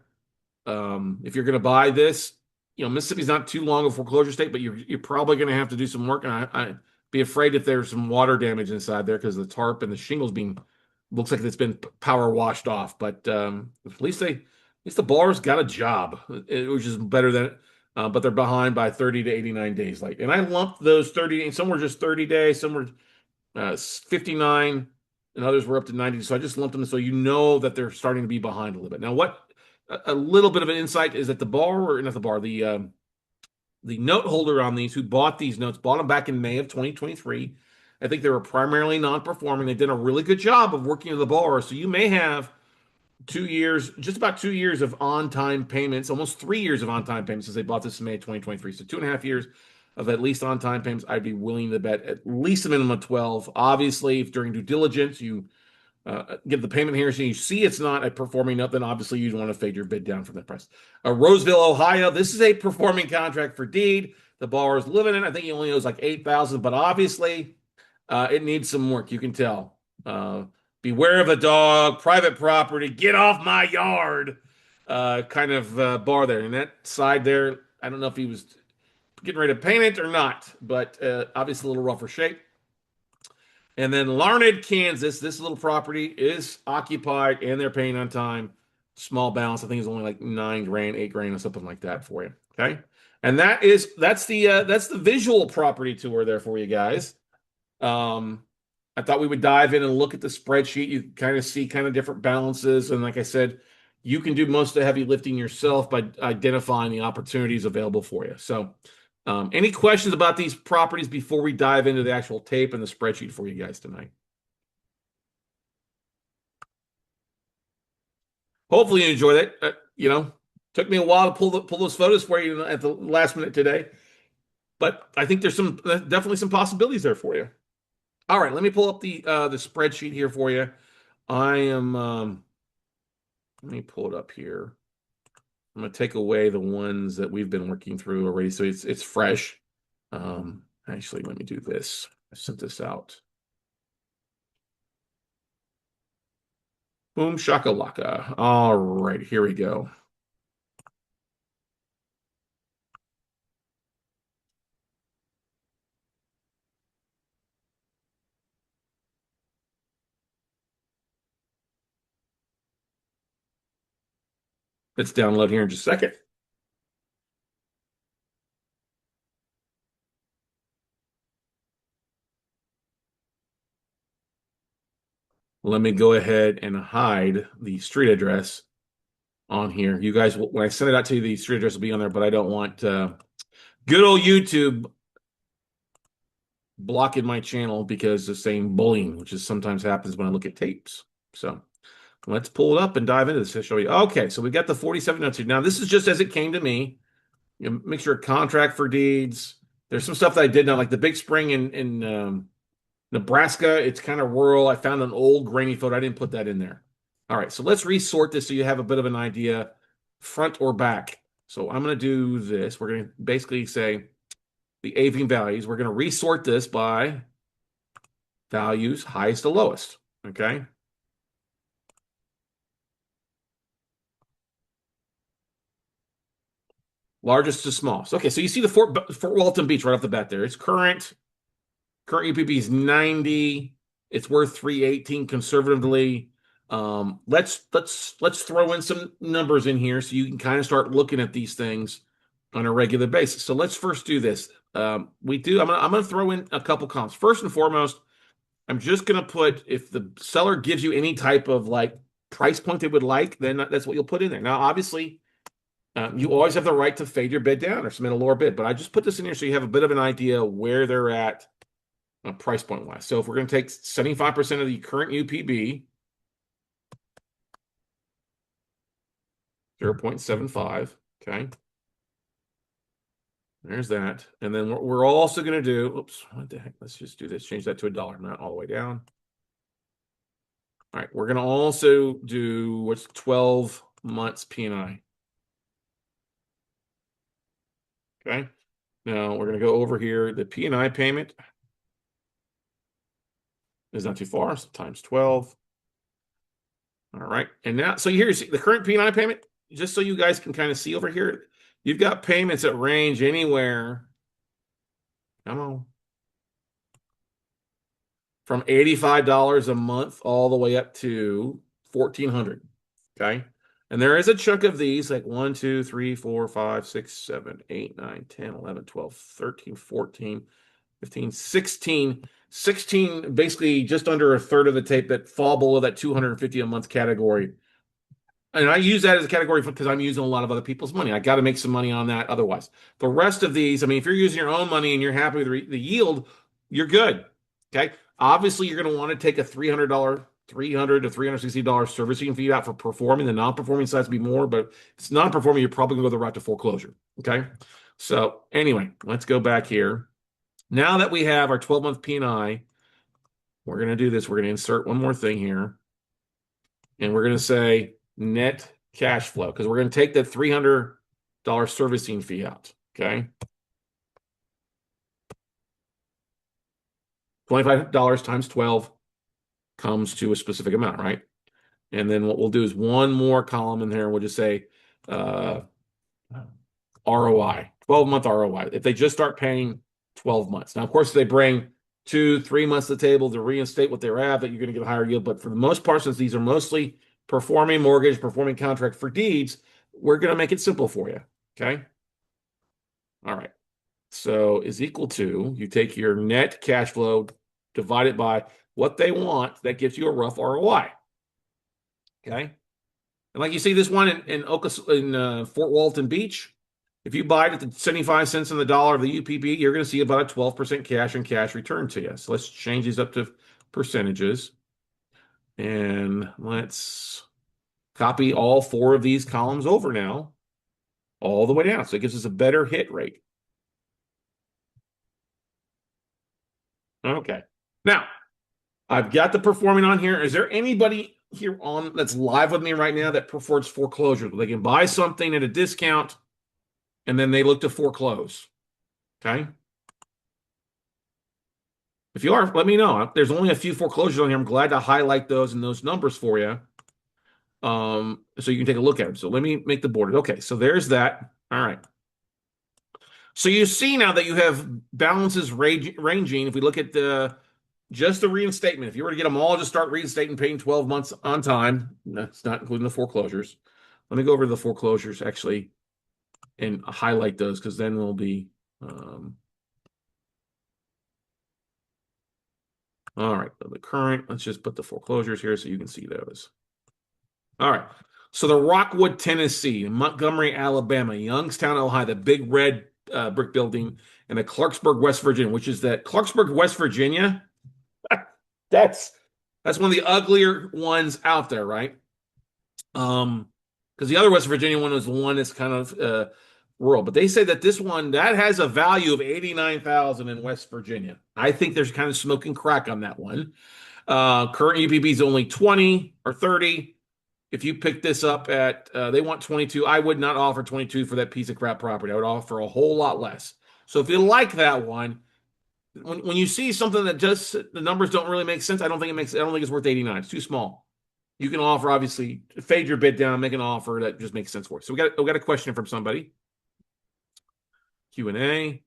Speaker 1: If you're going to buy this, Mississippi's not too long a foreclosure state, but you're probably going to have to do some work. And I'd be afraid if there's some water damage inside there because the tarp and the shingles looks like it's been power washed off. But at least the borrower's got a job, which is better than. But they're behind by 30 to 89 days late. And I lumped those 30. Some were just 30 days, some were 59, and others were up to 90. So I just lumped them so you know that they're starting to be behind a little bit. Now, a little bit of an insight is that the note holder on these who bought these notes bought them back in May of 2023. I think they were primarily non-performing. They did a really good job of working with the borrower. So you may have 2 years, just about 2 years of on-time payments, almost 3 years of on-time payments since they bought this in May of 2023. So 2.5 years of at least on-time payments. I'd be willing to bet at least a minimum of 12. Obviously, if during due diligence you give the payment here, so you see it's not a performing note, then obviously you'd want to fade your bid down from that price. Roseville, Ohio. This is a performing contract for deed. The borrower's living in it. I think he only owes like $8,000, but obviously it needs some work. You can tell. Beware of a dog, private property, get off my yard kind of bar there. And that side there, I don't know if he was getting ready to paint it or not, but obviously a little rougher shape. And then Larned, Kansas, this little property is occupied and they're paying on time. Small balance. I think it's only like 9 grand, 8 grand, or something like that for you. Okay. And that's the visual property tour there for you guys. I thought we would dive in and look at the spreadsheet. You kind of see kind of different balances. And like I said, you can do most of the heavy lifting yourself by identifying the opportunities available for you. So any questions about these properties before we dive into the actual tape and the spreadsheet for you guys tonight? Hopefully you enjoyed it. Took me a while to pull those photos for you at the last minute today, but I think there's definitely some possibilities there for you. All right, let me pull up the spreadsheet here for you. Let me pull it up here. I'm going to take away the ones that we've been working through already, so it's fresh. Actually, let me do this. I sent this out. Boom shakalaka. All right, here we go. Let's download here in just a second. Let me go ahead and hide the street address on here. You guys, when I send it out to you, the street address will be on there, but I don't want good old YouTube blocking my channel because of saying bullying, which is sometimes happens when I look at tapes. So let's pull it up and dive into this to show you. Okay, so we've got the 47 notes here. Now, this is just as it came to me. Make sure contract for deeds. There's some stuff that I did not like the Big Spring in Nebraska. It's kind of rural. I found an old grainy photo. I didn't put that in there. All right, so let's resort this so you have a bit of an idea, front or back. So I'm going to do this. We're going to basically say the AV values. We're going to resort this by values highest to lowest. Okay. Largest to smallest. Okay, so you see the Fort Walton Beach right off the bat there. It's current. Current UPB is 90. It's worth 318 conservatively. Let's throw in some numbers in here so you can kind of start looking at these things on a regular basis. So let's first do this. I'm gonna throw in a couple comps. First and foremost, I'm just gonna put if the seller gives you any type of like price point they would like, then that's what you'll put in there. Now, obviously, You always have the right to fade your bid down or submit a lower bid, but I just put this in here so you have a bit of an idea where they're at price point wise. So if we're going to take 75% of the current UPB, 0.75, okay. There's that. And then what we're also going to do, oops, what the heck? Let's just do this. Change that to $1, not all the way down. All right, we're going to also do what's 12 months P&I. Okay. Now we're going to go over here. The P&I payment is not too far, so times 12. All right. And now, so here's the current P&I payment, just so you guys can kind of see over here. You've got payments that range anywhere, come on, from $85 a month all the way up to $1,400. Okay. And there is a chunk of these like 1, 2, 3, 4, 5, 6, 7, 8, 9, 10, 11, 12, 13, 14, 15, 16, basically just under a third of the tape that fall below that 250 a month category. And I use that as a category because I'm using a lot of other people's money. I got to make some money on that otherwise. The rest of these, I mean, if you're using your own money and you're happy with the yield, you're good. Okay. Obviously, you're going to want to take a $300 to $360 servicing fee out for performing. The non-performing size would be more, but if it's non-performing, you're probably going to go the route to foreclosure. Okay. So anyway, let's go back here. Now that we have our 12-month P&I, we're going to do this. We're going to insert one more thing here. And we're going to say net cash flow because we're going to take that $300 servicing fee out. Okay. $25 times 12 comes to a specific amount, right? And then what we'll do is one more column in there. We'll just say ROI, 12-month ROI. If they just start paying 12 months. Now, of course, if they bring 2, 3 months to the table to reinstate what they're at, that you're going to get a higher yield. But for the most part, since these are mostly performing mortgage, performing contract for deeds, we're going to make it simple for you. Okay. All right. So is equal to, you take your net cash flow divided by what they want. That gives you a rough ROI. Okay. And like you see this one in Fort Walton Beach, if you buy it at the 75 cents on the dollar of the UPB, you're going to see about a 12% cash and cash return to you. So let's change these up to percentages. And let's copy all 4 of these columns over now, all the way down. So it gives us a better hit rate. Okay. Now, I've got the performing on here. Is there anybody here on that's live with me right now that prefers foreclosure? They can buy something at a discount and then they look to foreclose. Okay. If you are, let me know. There's only a few foreclosures on here. I'm glad to highlight those and those numbers for you. So you can take a look at them. So let me make the board. Okay, so there's that. All right. So you see now that you have balances ranging. If we look at just the reinstatement, if you were to get them all, just start reinstating, paying 12 months on time. That's not including the foreclosures. Let me go over to the foreclosures actually and highlight those because then we'll be. All right, the current. Let's just put the foreclosures here so you can see those. All right. So the Rockwood, Tennessee, Montgomery, Alabama, Youngstown, Ohio, the big red brick building, and the Clarksburg, West Virginia, which is that Clarksburg, West Virginia. That's one of the uglier ones out there, right? Because the other West Virginia one was the one that's kind of rural. But they say that this one that has a value of $89,000 in West Virginia. I think there's kind of smoking crack on that one. Current UPB is only 20 or 30. If you pick this up at, they want 22. I would not offer 22 for that piece of crap property. I would offer a whole lot less. So if you like that one, when you see something that just the numbers don't really make sense, I don't think it's worth 89. It's too small. You can offer, obviously, fade your bid down, make an offer that just makes sense for you. So we got a question from somebody. Q&A.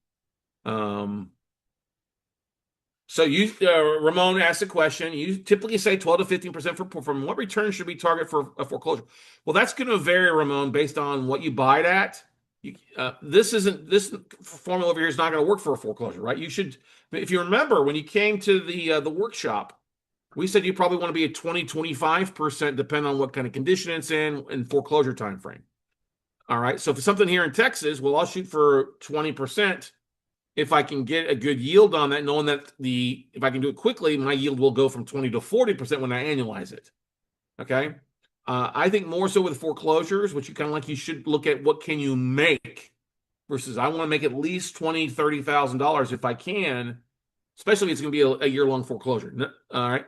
Speaker 1: So you, Ramon asked a question. You typically say 12 to 15% from what return should we target for a foreclosure? Well, that's going to vary, Ramon, based on what you buy it at. This formula over here is not going to work for a foreclosure, right? You should, if you remember, when you came to the workshop, we said you probably want to be at 20, 25%, depending on what kind of condition it's in and foreclosure time frame. All right. So for something here in Texas, well, I'll shoot for 20% if I can get a good yield on that, knowing that if I can do it quickly, my yield will go from 20 to 40% when I annualize it. Okay. I think more so with foreclosures, which you should look at what can you make versus I want to make at least $20,000-$30,000 if I can, especially if it's going to be a year-long foreclosure. All right.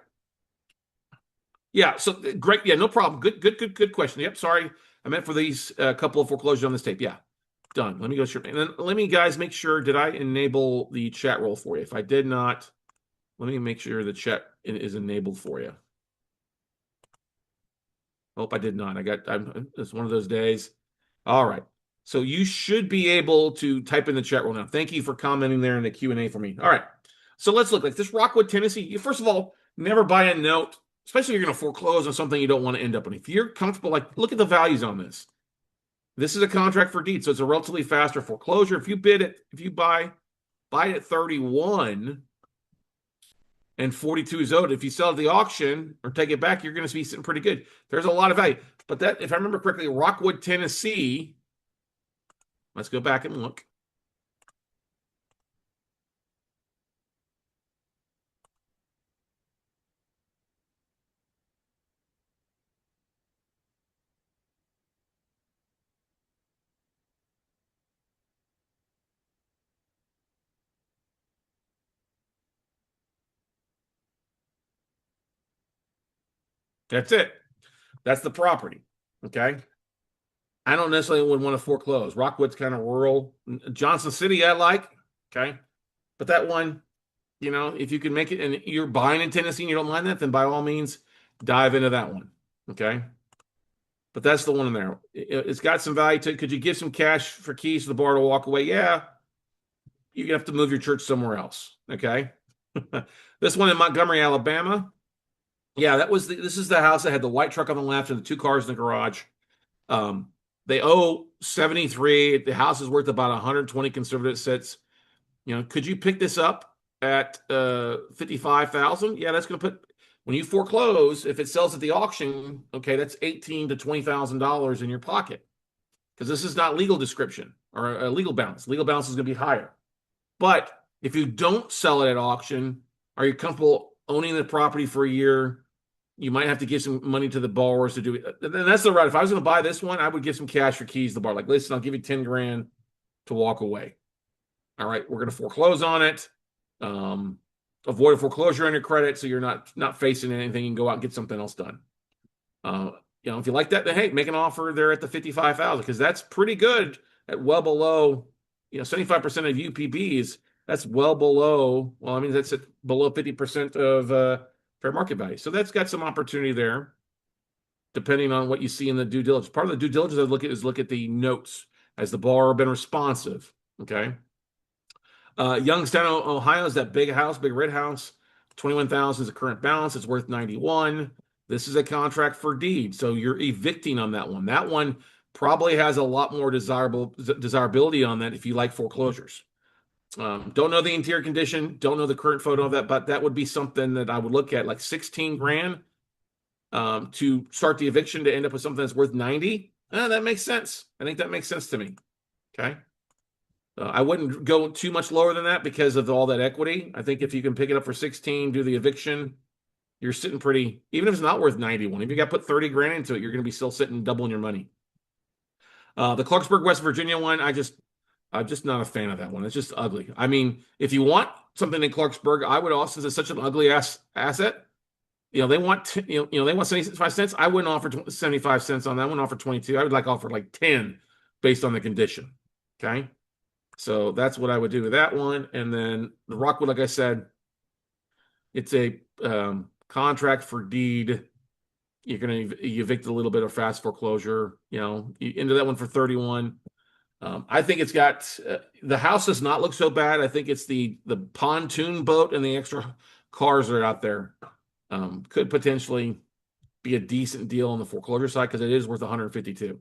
Speaker 1: Yeah. So great. Yeah, no problem. Good question. Yep. Sorry. I meant for these couple of foreclosures on this tape. Yeah. Done. Let me go through. And then let me, guys, make sure, did I enable the chat roll for you? If I did not, let me make sure the chat is enabled for you. Hope I did not. It's one of those days. All right. So you should be able to type in the chat roll now. Thank you for commenting there in the Q&A for me. All right. So let's look like this Rockwood, Tennessee. First of all, never buy a note, especially if you're going to foreclose on something you don't want to end up in. If you're comfortable, like, look at the values on this. This is a contract for deed, so it's a relatively faster foreclosure. If you buy it at 31 and 42 is owed. If you sell at the auction or take it back, you're going to be sitting pretty good. There's a lot of value. But that, if I remember correctly, Rockwood, Tennessee, let's go back and look. That's it. That's the property. Okay. I don't necessarily would want to foreclose. Rockwood's kind of rural. Johnson City, I like. Okay. But that one, if you can make it and you're buying in Tennessee and you don't mind that, then by all means, dive into that one. Okay. But that's the one in there. It's got some value to it. Could you give some cash for keys to the bar to walk away? Yeah. You have to move your church somewhere else. Okay. This one in Montgomery, Alabama. Yeah, this is the house that had the white truck on the left and the two cars in the garage. They owe 73. The house is worth about 120 conservative sits. Could you pick this up at 55,000? Yeah, that's going to put, when you foreclose, if it sells at the auction, okay, that's $18,000 to $20,000 in your pocket, because this is not legal description or a legal balance. Legal balance is going to be higher. But if you don't sell it at auction, are you comfortable owning the property for a year? You might have to give some money to the borrowers to do it. And that's the right. If I was going to buy this one, I would give some cash for keys to the bar. Like, listen, I'll give you 10 grand to walk away. All right, we're going to foreclose on it. Avoid a foreclosure on your credit so you're not facing anything. You can go out and get something else done. If you like that, then hey, make an offer there at the 55,000, because that's pretty good at well below, 75% of UPBs. That's well below. Well, I mean, that's at below 50% of fair market value. So that's got some opportunity there, depending on what you see in the due diligence. Part of the due diligence I look at the notes. Has the borrower been responsive? Okay. Youngstown, Ohio is that big house, big red house. 21,000 is the current balance. It's worth 91. This is a contract for deed, so you're evicting on that one. That one probably has a lot more desirability on that if you like foreclosures. Don't know the interior condition, don't know the current photo of that, but that would be something that I would look at, like 16 grand to start the eviction to end up with something that's worth 90. That makes sense. I think that makes sense to me. Okay. I wouldn't go too much lower than that because of all that equity. I think if you can pick it up for 16, do the eviction, you're sitting pretty, even if it's not worth 91. If you got to put 30 grand into it, you're going to be still sitting doubling your money. The Clarksburg, West Virginia one, I'm just not a fan of that one. It's just ugly. I mean, if you want something in Clarksburg, I would also, since it's such an ugly asset, they want, they want 75 cents. I wouldn't offer 75 cents on that. I wouldn't offer 22. I would offer like 10 based on the condition. Okay. So that's what I would do with that one. And then the Rockwood, like I said, it's a contract for deed. You're going to evict a little bit of fast foreclosure. You into that one for 31. I think it's got the house does not look so bad. I think it's the pontoon boat and the extra cars that are out there could potentially be a decent deal on the foreclosure side, because it is worth 152.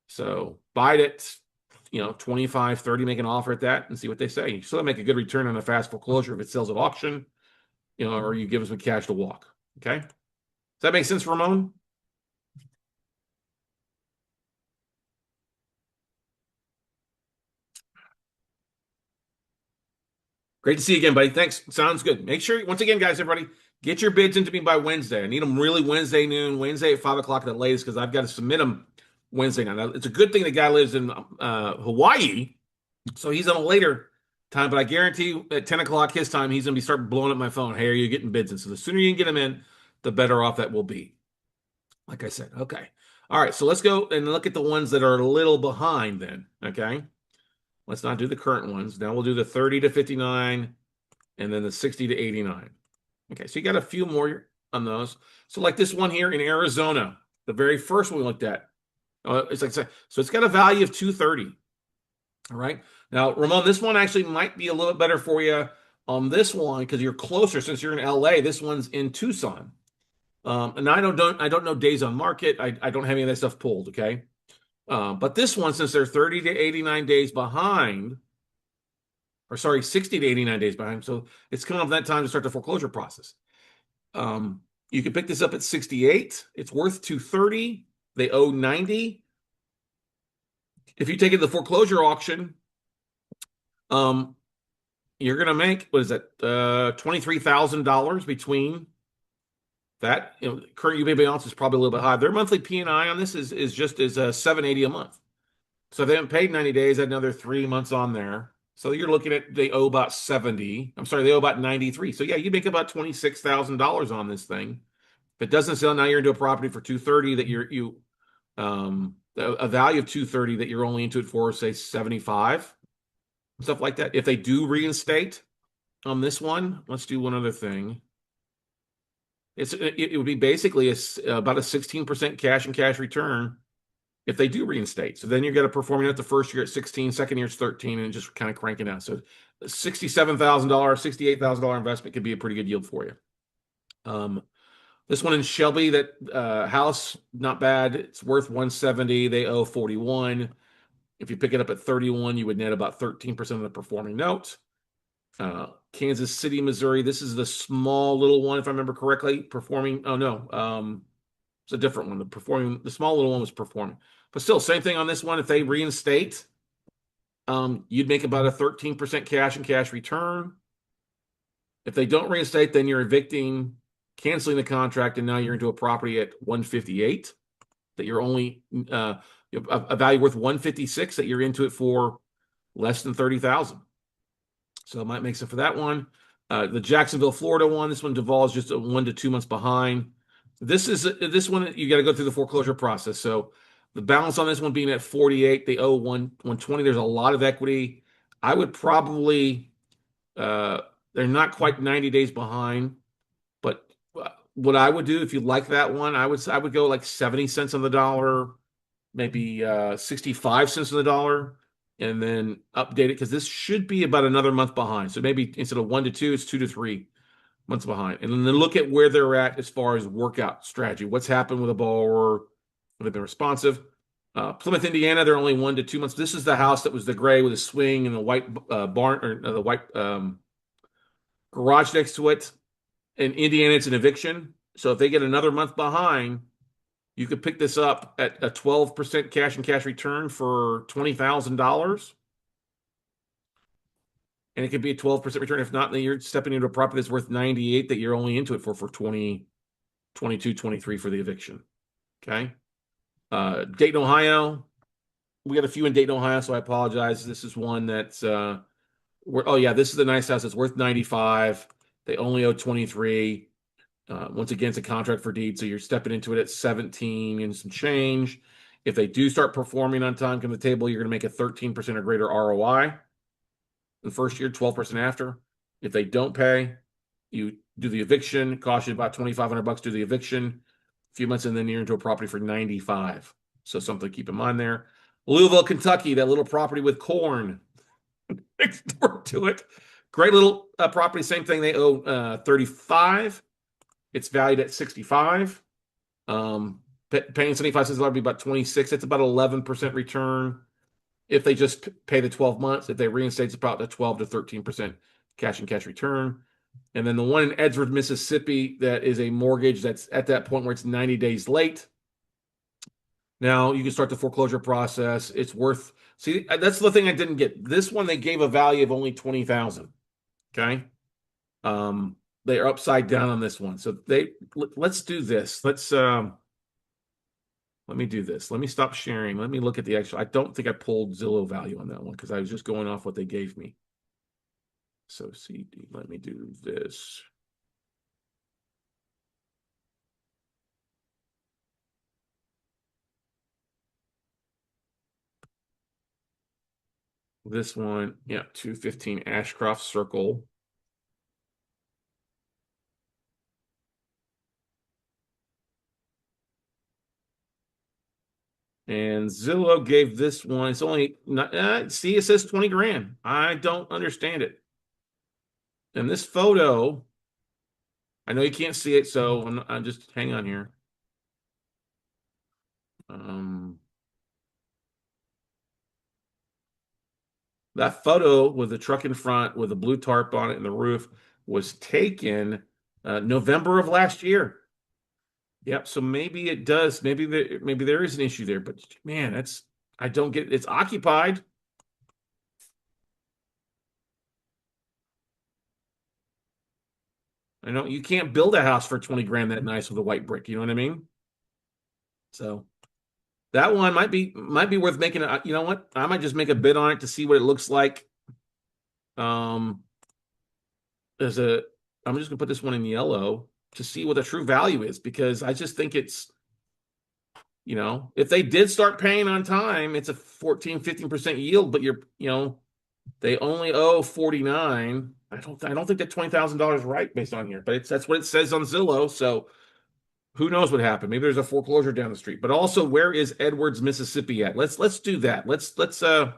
Speaker 1: So buy it. 25, 30, make an offer at that and see what they say. You still make a good return on a fast foreclosure if it sells at auction, or you give them some cash to walk. Okay. Does that make sense, Ramon? Great to see you again, buddy. Thanks. Sounds good. Make sure, once again, guys, everybody, get your bids into me by Wednesday. I need them really Wednesday noon, Wednesday at 5 o'clock at the latest, because I've got to submit them Wednesday night. Now, it's a good thing the guy lives in Hawaii, so he's on a later time, but I guarantee you at 10 o'clock his time, he's going to be starting blowing up my phone. Hey, are you getting bids in? So the sooner you can get them in, the better off that will be. Like I said, okay. All right, so let's go and look at the ones that are a little behind then, okay? Let's not do the current ones. Now we'll do the 30 to 59 and then the 60 to 89. Okay, so you got a few more on those. So like this one here in Arizona, the very first one we looked at, it's like, so it's got a value of 230. All right. Now, Ramon, this one actually might be a little bit better for you on this one because you're closer since you're in LA. This one's in Tucson. And I don't know days on market. I don't have any of that stuff pulled, okay? But this one, since they're 30 to 89 days behind, or sorry, 60 to 89 days behind, so it's coming up that time to start the foreclosure process. You can pick this up at 68. It's worth 230. They owe 90. If you take it to the foreclosure auction, you're going to make, what is that, $23,000 between that. Current UBA balance is probably a little bit high. Their monthly P&I on this is just $780 a month. So if they haven't paid 90 days, add another 3 months on there. So you're looking at, they owe about 70. I'm sorry, they owe about 93. So yeah, you make about $26,000 on this thing. If it doesn't sell, now you're into a property for 230 that a value of 230 that you're only into it for, say, 75, stuff like that. If they do reinstate on this one, let's do one other thing. It would be basically about a 16% cash and cash return if they do reinstate. So then you're going to perform it the first year at 16, second year it's 13, and just kind of cranking out. So $67,000, $68,000 investment could be a pretty good yield for you. This one in Shelby, that house, not bad. It's worth 170. They owe 41. If you pick it up at 31, you would net about 13% of the performing note. Kansas City, Missouri. This is the small little one, if I remember correctly. Performing. Oh no, it's a different one. The small little one was performing, but still, same thing on this one. If they reinstate, you'd make about a 13% cash and cash return. If they don't reinstate, then you're evicting, canceling the contract, and now you're into a property at 158 that you're only a value worth 156 that you're into it for less than 30,000. So it might make sense for that one. The Jacksonville, Florida one, this one devolves just 1 to 2 months behind. This one you got to go through the foreclosure process. So the balance on this one being at 48, they owe 120. There's a lot of equity. I would probably they're not quite 90 days behind, but what I would do if you like that one, I would go like 70 cents on the dollar, maybe 65 cents on the dollar, and then update it because this should be about another month behind. So maybe instead of 1 to 2, it's 2 to 3 months behind. And then look at where they're at as far as workout strategy. What's happened with a borrower? Have they been responsive? Plymouth, Indiana, they're only 1 to 2 months. This is the house that was the gray with a swing and the white barn, or the white garage next to it. In Indiana, it's an eviction. So if they get another month behind, you could pick this up at a 12% cash and cash return for $20,000. And it could be a 12% return. If not, then you're stepping into a property that's worth 98 that you're only into it for 20, 22, 23 for the eviction. Okay. Dayton, Ohio. We got a few in Dayton, Ohio, so I apologize. This is one that's this is a nice house. It's worth 95. They only owe 23. Once again, it's a contract for deed, so you're stepping into it at 17 and some change. If they do start performing on time, come to the table, you're going to make a 13% or greater ROI the first year, 12% after. If they don't pay, you do the eviction, cost you about $2,500 to do the eviction, a few months, and then you're into a property for 95. So something to keep in mind there. Louisville, Kentucky, that little property with corn next door to it. Great little property, same thing. They owe 35. It's valued at 65. Paying 75 cents would be about 26. It's about 11% return if they just pay the 12 months. If they reinstate, it's about a 12 to 13% cash and cash return. And then the one in Edgeworth, Mississippi, that is a mortgage that's at that point where it's 90 days late. Now you can start the foreclosure process. It's worth, see, that's the thing I didn't get. This one, they gave a value of only 20,000. Okay. Um, they are upside down on this one. So let's do this. Let me do this. Let me stop sharing. Let me look at the actual. I don't think I pulled Zillow value on that one because I was just going off what they gave me. So CD, let me do this. This one, yeah, 215 Ashcroft Circle. And Zillow gave this one, it's only, not, see, it says 20 grand. I don't understand it. And this photo, I know you can't see it, so I'm just hang on here. That photo with the truck in front with a blue tarp on it and the roof was taken November of last year. Yep. So maybe it does. Maybe there is an issue there. But man, I don't get it. It's occupied. I know you can't build a house for 20 grand that nice with a white brick. You know what I mean? So that one might be worth making. You know what? I might just make a bid on it to see what it looks like. Um, there's a. I'm just gonna put this one in yellow to see what the true value is because I just think it's. If they did start paying on time, it's a 14, 15% yield, but they only owe 49. I don't think that $20,000 is right based on here, but that's what it says on Zillow. So who knows what happened? Maybe there's a foreclosure down the street. But also, where is Edwards, Mississippi at? Let's do that. Let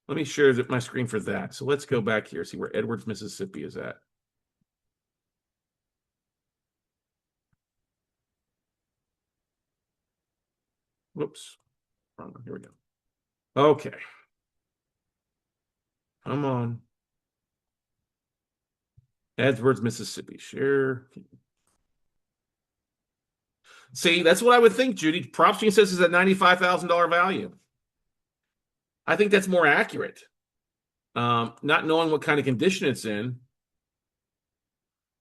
Speaker 1: me share my screen for that. So let's go back here, see where Edwards, Mississippi is at. Whoops. Wrong one. Here we go. Okay. Come on. Edwards, Mississippi. Share. See, that's what I would think, Judy. PropStream says is at $95,000 value. I think that's more accurate. Not knowing what kind of condition it's in.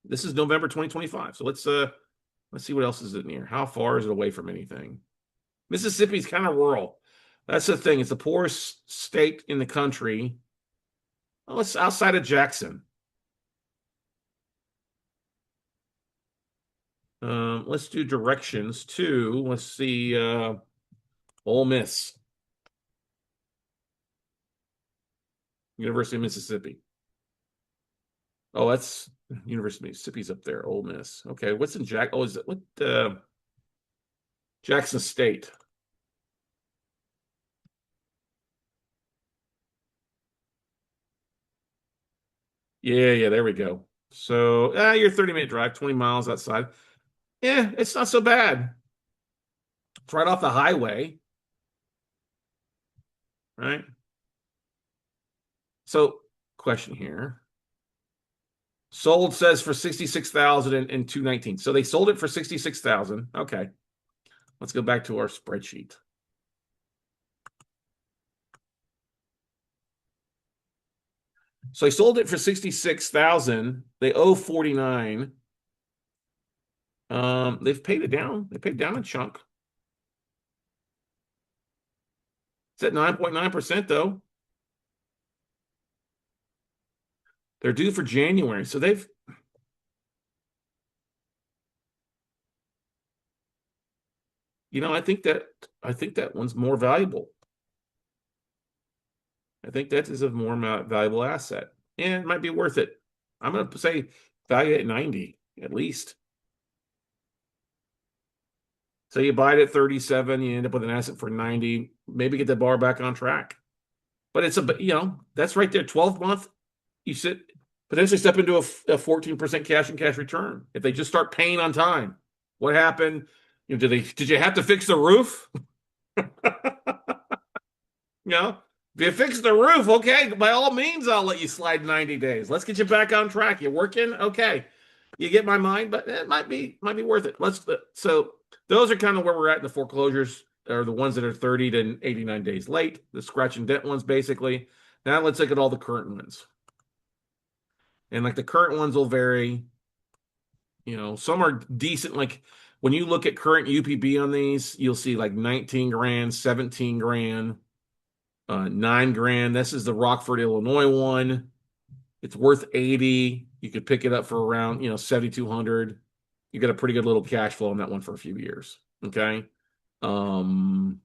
Speaker 1: This is November 2025. So let's see what else is in here. How far is it away from anything? Mississippi's kind of rural. That's the thing. It's the poorest state in the country. Oh, it's outside of Jackson. Let's do directions too. Let's see. Ole Miss, University of Mississippi. Oh, that's University of Mississippi's up there. Ole Miss. Okay, what's in Jack? Oh, is it what? Jackson State. Yeah, there we go. So, you're 30-minute drive, 20 miles outside. Yeah, it's not so bad. It's right off the highway, right? So, question here. Sold says for 66,000 and 219. So they sold it for 66,000. Okay. Let's go back to our spreadsheet. So they sold it for 66,000. They owe 49. They've paid it down. They paid down a chunk. It's at 9.9% though. They're due for January. So I think that one's more valuable. I think that is a more valuable asset. And it might be worth it. I'm going to say value at 90 at least. So you buy it at 37, you end up with an asset for 90, maybe get the bar back on track. But that's right there. 12-month, you potentially step into a 14% cash and cash return. If they just start paying on time. What happened? Did you have to fix the roof? If you fix the roof, okay, by all means, I'll let you slide 90 days. Let's get you back on track. You working? Okay. You get my mind, but it might be worth it. So those are kind of where we're at in the foreclosures, are the ones that are 30 to 89 days late, the scratch and dent ones, basically. Now let's look at all the current ones. And like the current ones will vary. Some are decent. Like when you look at current UPB on these, you'll see like 19 grand, 17 grand, 9 grand. This is the Rockford, Illinois one. It's worth 80. You could pick it up for around, 7,200. You get a pretty good little cash flow on that one for a few years. Okay. Um,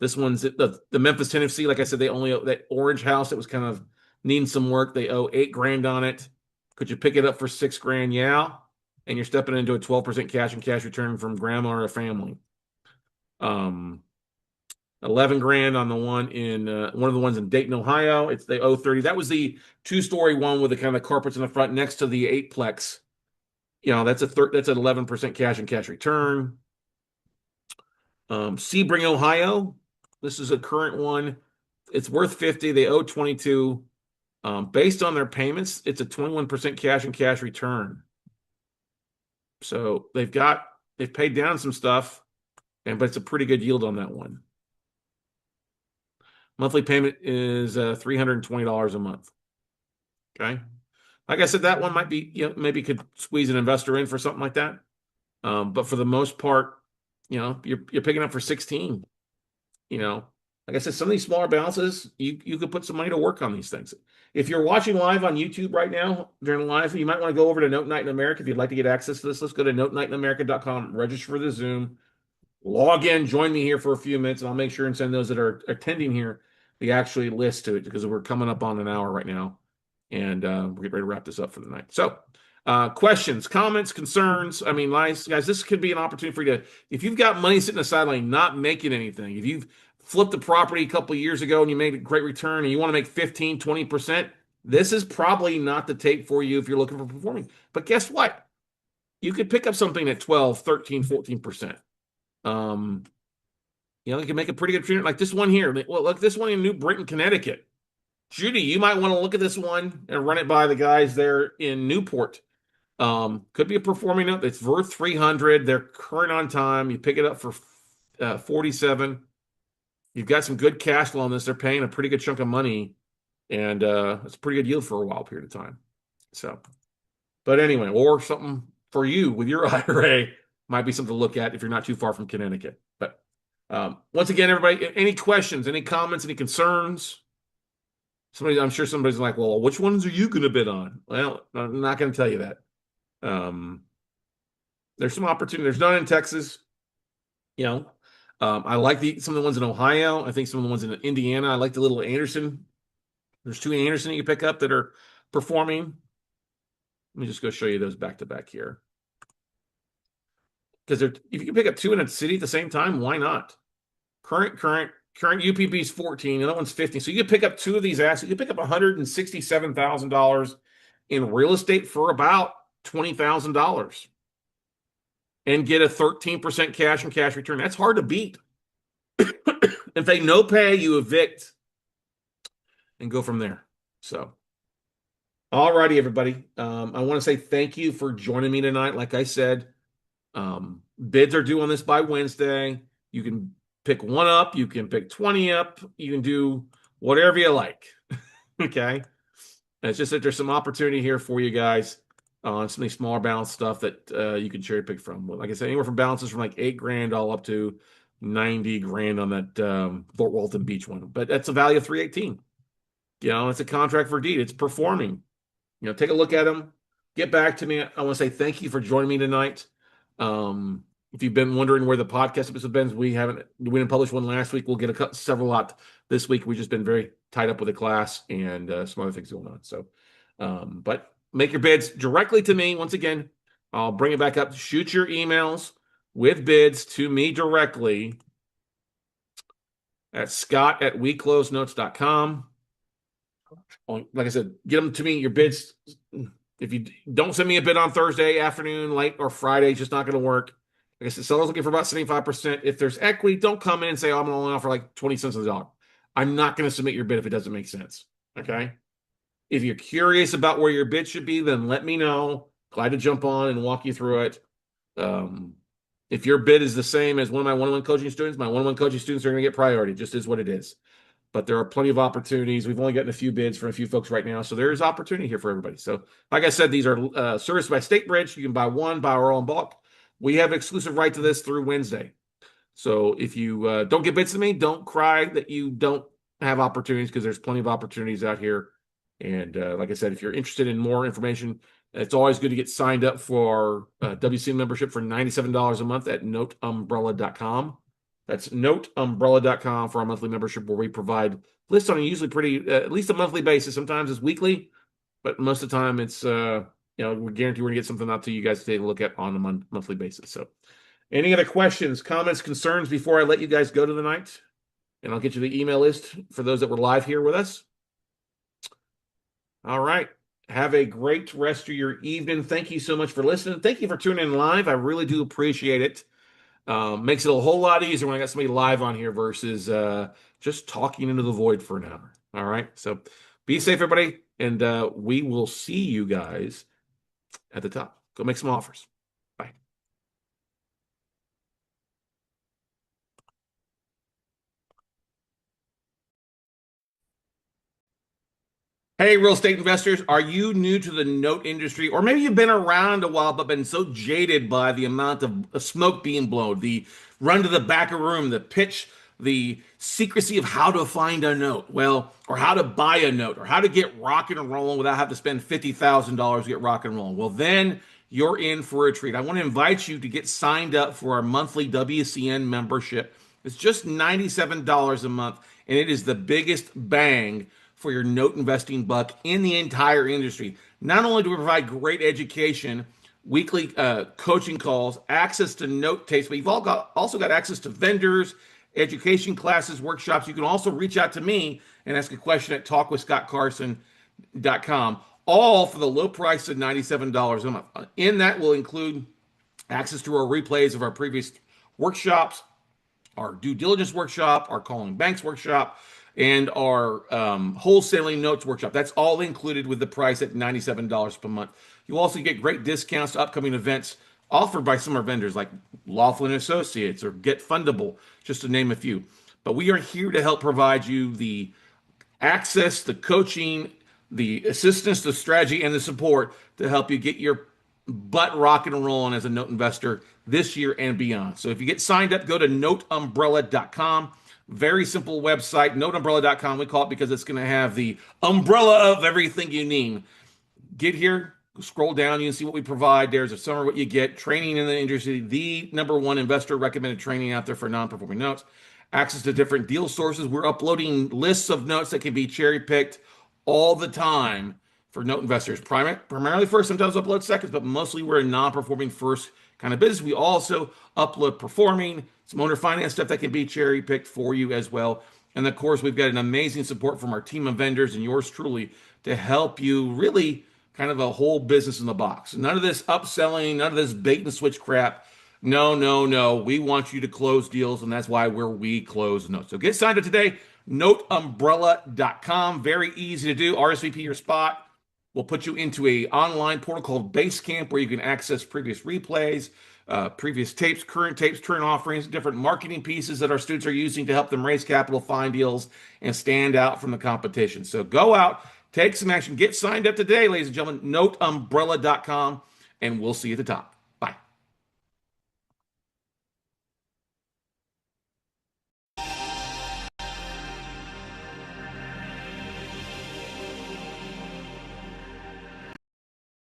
Speaker 1: this one's the Memphis, Tennessee. Like I said, they only owe that orange house that was kind of needing some work. They owe 8 grand on it. Could you pick it up for 6 grand? Yeah. And you're stepping into a 12% cash and cash return from grandma or a family. 11 grand on the one in one of the ones in Dayton, Ohio. They owe 30. That was the 2-story one with the kind of carpets in the front next to the 8-plex. That's that's an 11% cash and cash return. Sebring, Ohio. This is a current one. It's worth 50. They owe 22. Based on their payments, it's a 21% cash and cash return. So they've paid down some stuff, but it's a pretty good yield on that one. Monthly payment is $320 a month. Okay. Like I said, that one might be, maybe could squeeze an investor in for something like that. But for the most part, you're picking up for 16. Like I said, some of these smaller balances, you could put some money to work on these things. If you're watching live on YouTube right now during live, you might want to go over to Note Night in America if you'd like to get access to this. Let's go to notenightinamerica.com, register for the Zoom, log in, join me here for a few minutes, and I'll make sure and send those that are attending here the actually list to it because we're coming up on an hour right now, and we're getting ready to wrap this up for the night. So, questions, comments, concerns. I mean, guys, this could be an opportunity for you to, if you've got money sitting aside, like not making anything, if you've flipped a property a couple of years ago and you made a great return and you want to make 15, 20%, this is probably not the tape for you if you're looking for performing. But guess what? You could pick up something at 12, 13, 14%. You can make a pretty good return. Like this one here. Well, look, this one in New Britain, Connecticut. Judy, you might want to look at this one and run it by the guys there in Newport. Could be a performing note. It's worth 300. They're current on time. You pick it up for 47. You've got some good cash flow on this. They're paying a pretty good chunk of money, and it's a pretty good yield for a while period of time. So, but anyway, or something for you with your IRA might be something to look at if you're not too far from Connecticut. But once again, everybody, any questions, any comments, any concerns? I'm sure somebody's like, well, which ones are you going to bid on? Well, I'm not going to tell you that. There's some opportunity. There's none in Texas. I like some of the ones in Ohio. I think some of the ones in Indiana. I like the little Anderson. There's 2 Anderson you can pick up that are performing. Let me just go show you those back to back here. Because if you can pick up 2 in a city at the same time, why not? Current UPB is 14, and that one's 15. So you can pick up 2 of these assets. You can pick up $167,000 in real estate for about $20,000 and get a 13% cash and cash return. That's hard to beat. If they no pay, you evict and go from there. So, all righty, everybody. I want to say thank you for joining me tonight. Like I said, bids are due on this by Wednesday. You can pick 1 up. You can pick 20 up. You can do whatever you like. Okay. And it's just that there's some opportunity here for you guys on some of these smaller balance stuff that you can cherry pick from. Like I said, anywhere from balances from like 8 grand all up to 90 grand on that Fort Walton Beach one. But that's a value of 318. It's a contract for deed. It's performing. Take a look at them. Get back to me. I want to say thank you for joining me tonight. If you've been wondering where the podcast episode been, we didn't publish one last week. We'll get several out this week. We've just been very tied up with the class and some other things going on. So, but make your bids directly to me. Once again, I'll bring it back up. Shoot your emails with bids to me directly at scott@weclosenotes.com. Like I said, get them to me, your bids. If you don't send me a bid on Thursday afternoon, late, or Friday, it's just not going to work. Like I said, sellers looking for about 75%. If there's equity, don't come in and say, oh, I'm only offer like 20 cents on the dollar. I'm not going to submit your bid if it doesn't make sense. Okay? If you're curious about where your bid should be, then let me know. Glad to jump on and walk you through it. If your bid is the same as one of my one-on-one coaching students, my one-on-one coaching students are going to get priority. It just is what it is. but there are plenty of opportunities. We've only gotten a few bids from a few folks right now, so there is opportunity here for everybody. So, like I said, these are serviced by State Bridge. You can buy one, buy our own bulk. We have exclusive right to this through Wednesday. So if you don't get bids to me, don't cry that you don't have opportunities, because there's plenty of opportunities out here. And like I said, if you're interested in more information, it's always good to get signed up for WC membership for $97 a month at noteumbrella.com. That's noteumbrella.com for our monthly membership, where we provide lists on a usually pretty, at least a monthly basis. Sometimes it's weekly, but most of the time it's, we guarantee we're going to get something out to you guys to take a look at on a monthly basis. So any other questions, comments, concerns before I let you guys go to the night? And I'll get you the email list for those that were live here with us. All right. Have a great rest of your evening. Thank you so much for listening. Thank you for tuning in live. I really do appreciate it. Makes it a whole lot easier when I got somebody live on here versus just talking into the void for an hour. All right. So be safe, everybody. And we will see you guys at the top. Go make some offers. Bye. Hey, real estate investors, are you new to the note industry? Or maybe you've been around a while, but been so jaded by the amount of smoke being blown, the run to the back of room, the pitch, the secrecy of how to find a note, well, or how to buy a note, or how to get rock and rolling without having to spend $50,000 to get rock and rolling. Well, then you're in for a treat. I want to invite you to get signed up for our monthly WCN membership. It's just $97 a month, and it is the biggest bang for your note investing buck in the entire industry. Not only do we provide great education, weekly coaching calls, access to note tapes, but you've also got access to vendors, education classes, workshops. You can also reach out to me and ask a question at talkwithscottcarson.com, all for the low price of $97 a month. In that will include access to our replays of our previous workshops, our due diligence workshop, our calling banks workshop, and our wholesaling notes workshop. That's all included with the price at $97 per month. You also get great discounts to upcoming events offered by some of our vendors like Laughlin Associates or Get Fundable, just to name a few. But we are here to help provide you the access, the coaching, the assistance, the strategy, and the support to help you get your butt rocking and rolling as a note investor this year and beyond. So if you get signed up, go to noteumbrella.com. Very simple website, noteumbrella.com. We call it because it's going to have the umbrella of everything you need. Get here, scroll down, you can see what we provide. There's a summary of what you get. Training in the industry, the #1 investor recommended training out there for non-performing notes. Access to different deal sources. We're uploading lists of notes that can be cherry-picked all the time for note investors. Primarily first, sometimes upload seconds, but mostly we're a non-performing first kind of business. We also upload performing, some owner finance stuff that can be cherry picked for you as well. And of course, we've got an amazing support from our team of vendors and yours truly to help you really kind of a whole business in the box. None of this upselling, none of this bait and switch crap. No, no, no. We want you to close deals, and that's why we close notes. So get signed up today, noteumbrella.com. Very easy to do. RSVP your spot. We'll put you into a online portal called Basecamp where you can access previous replays, previous tapes, current offerings, different marketing pieces that our students are using to help them raise capital, find deals, and stand out from the competition. So go out, take some action, get signed up today, ladies and gentlemen, noteumbrella.com, and we'll see you at the top.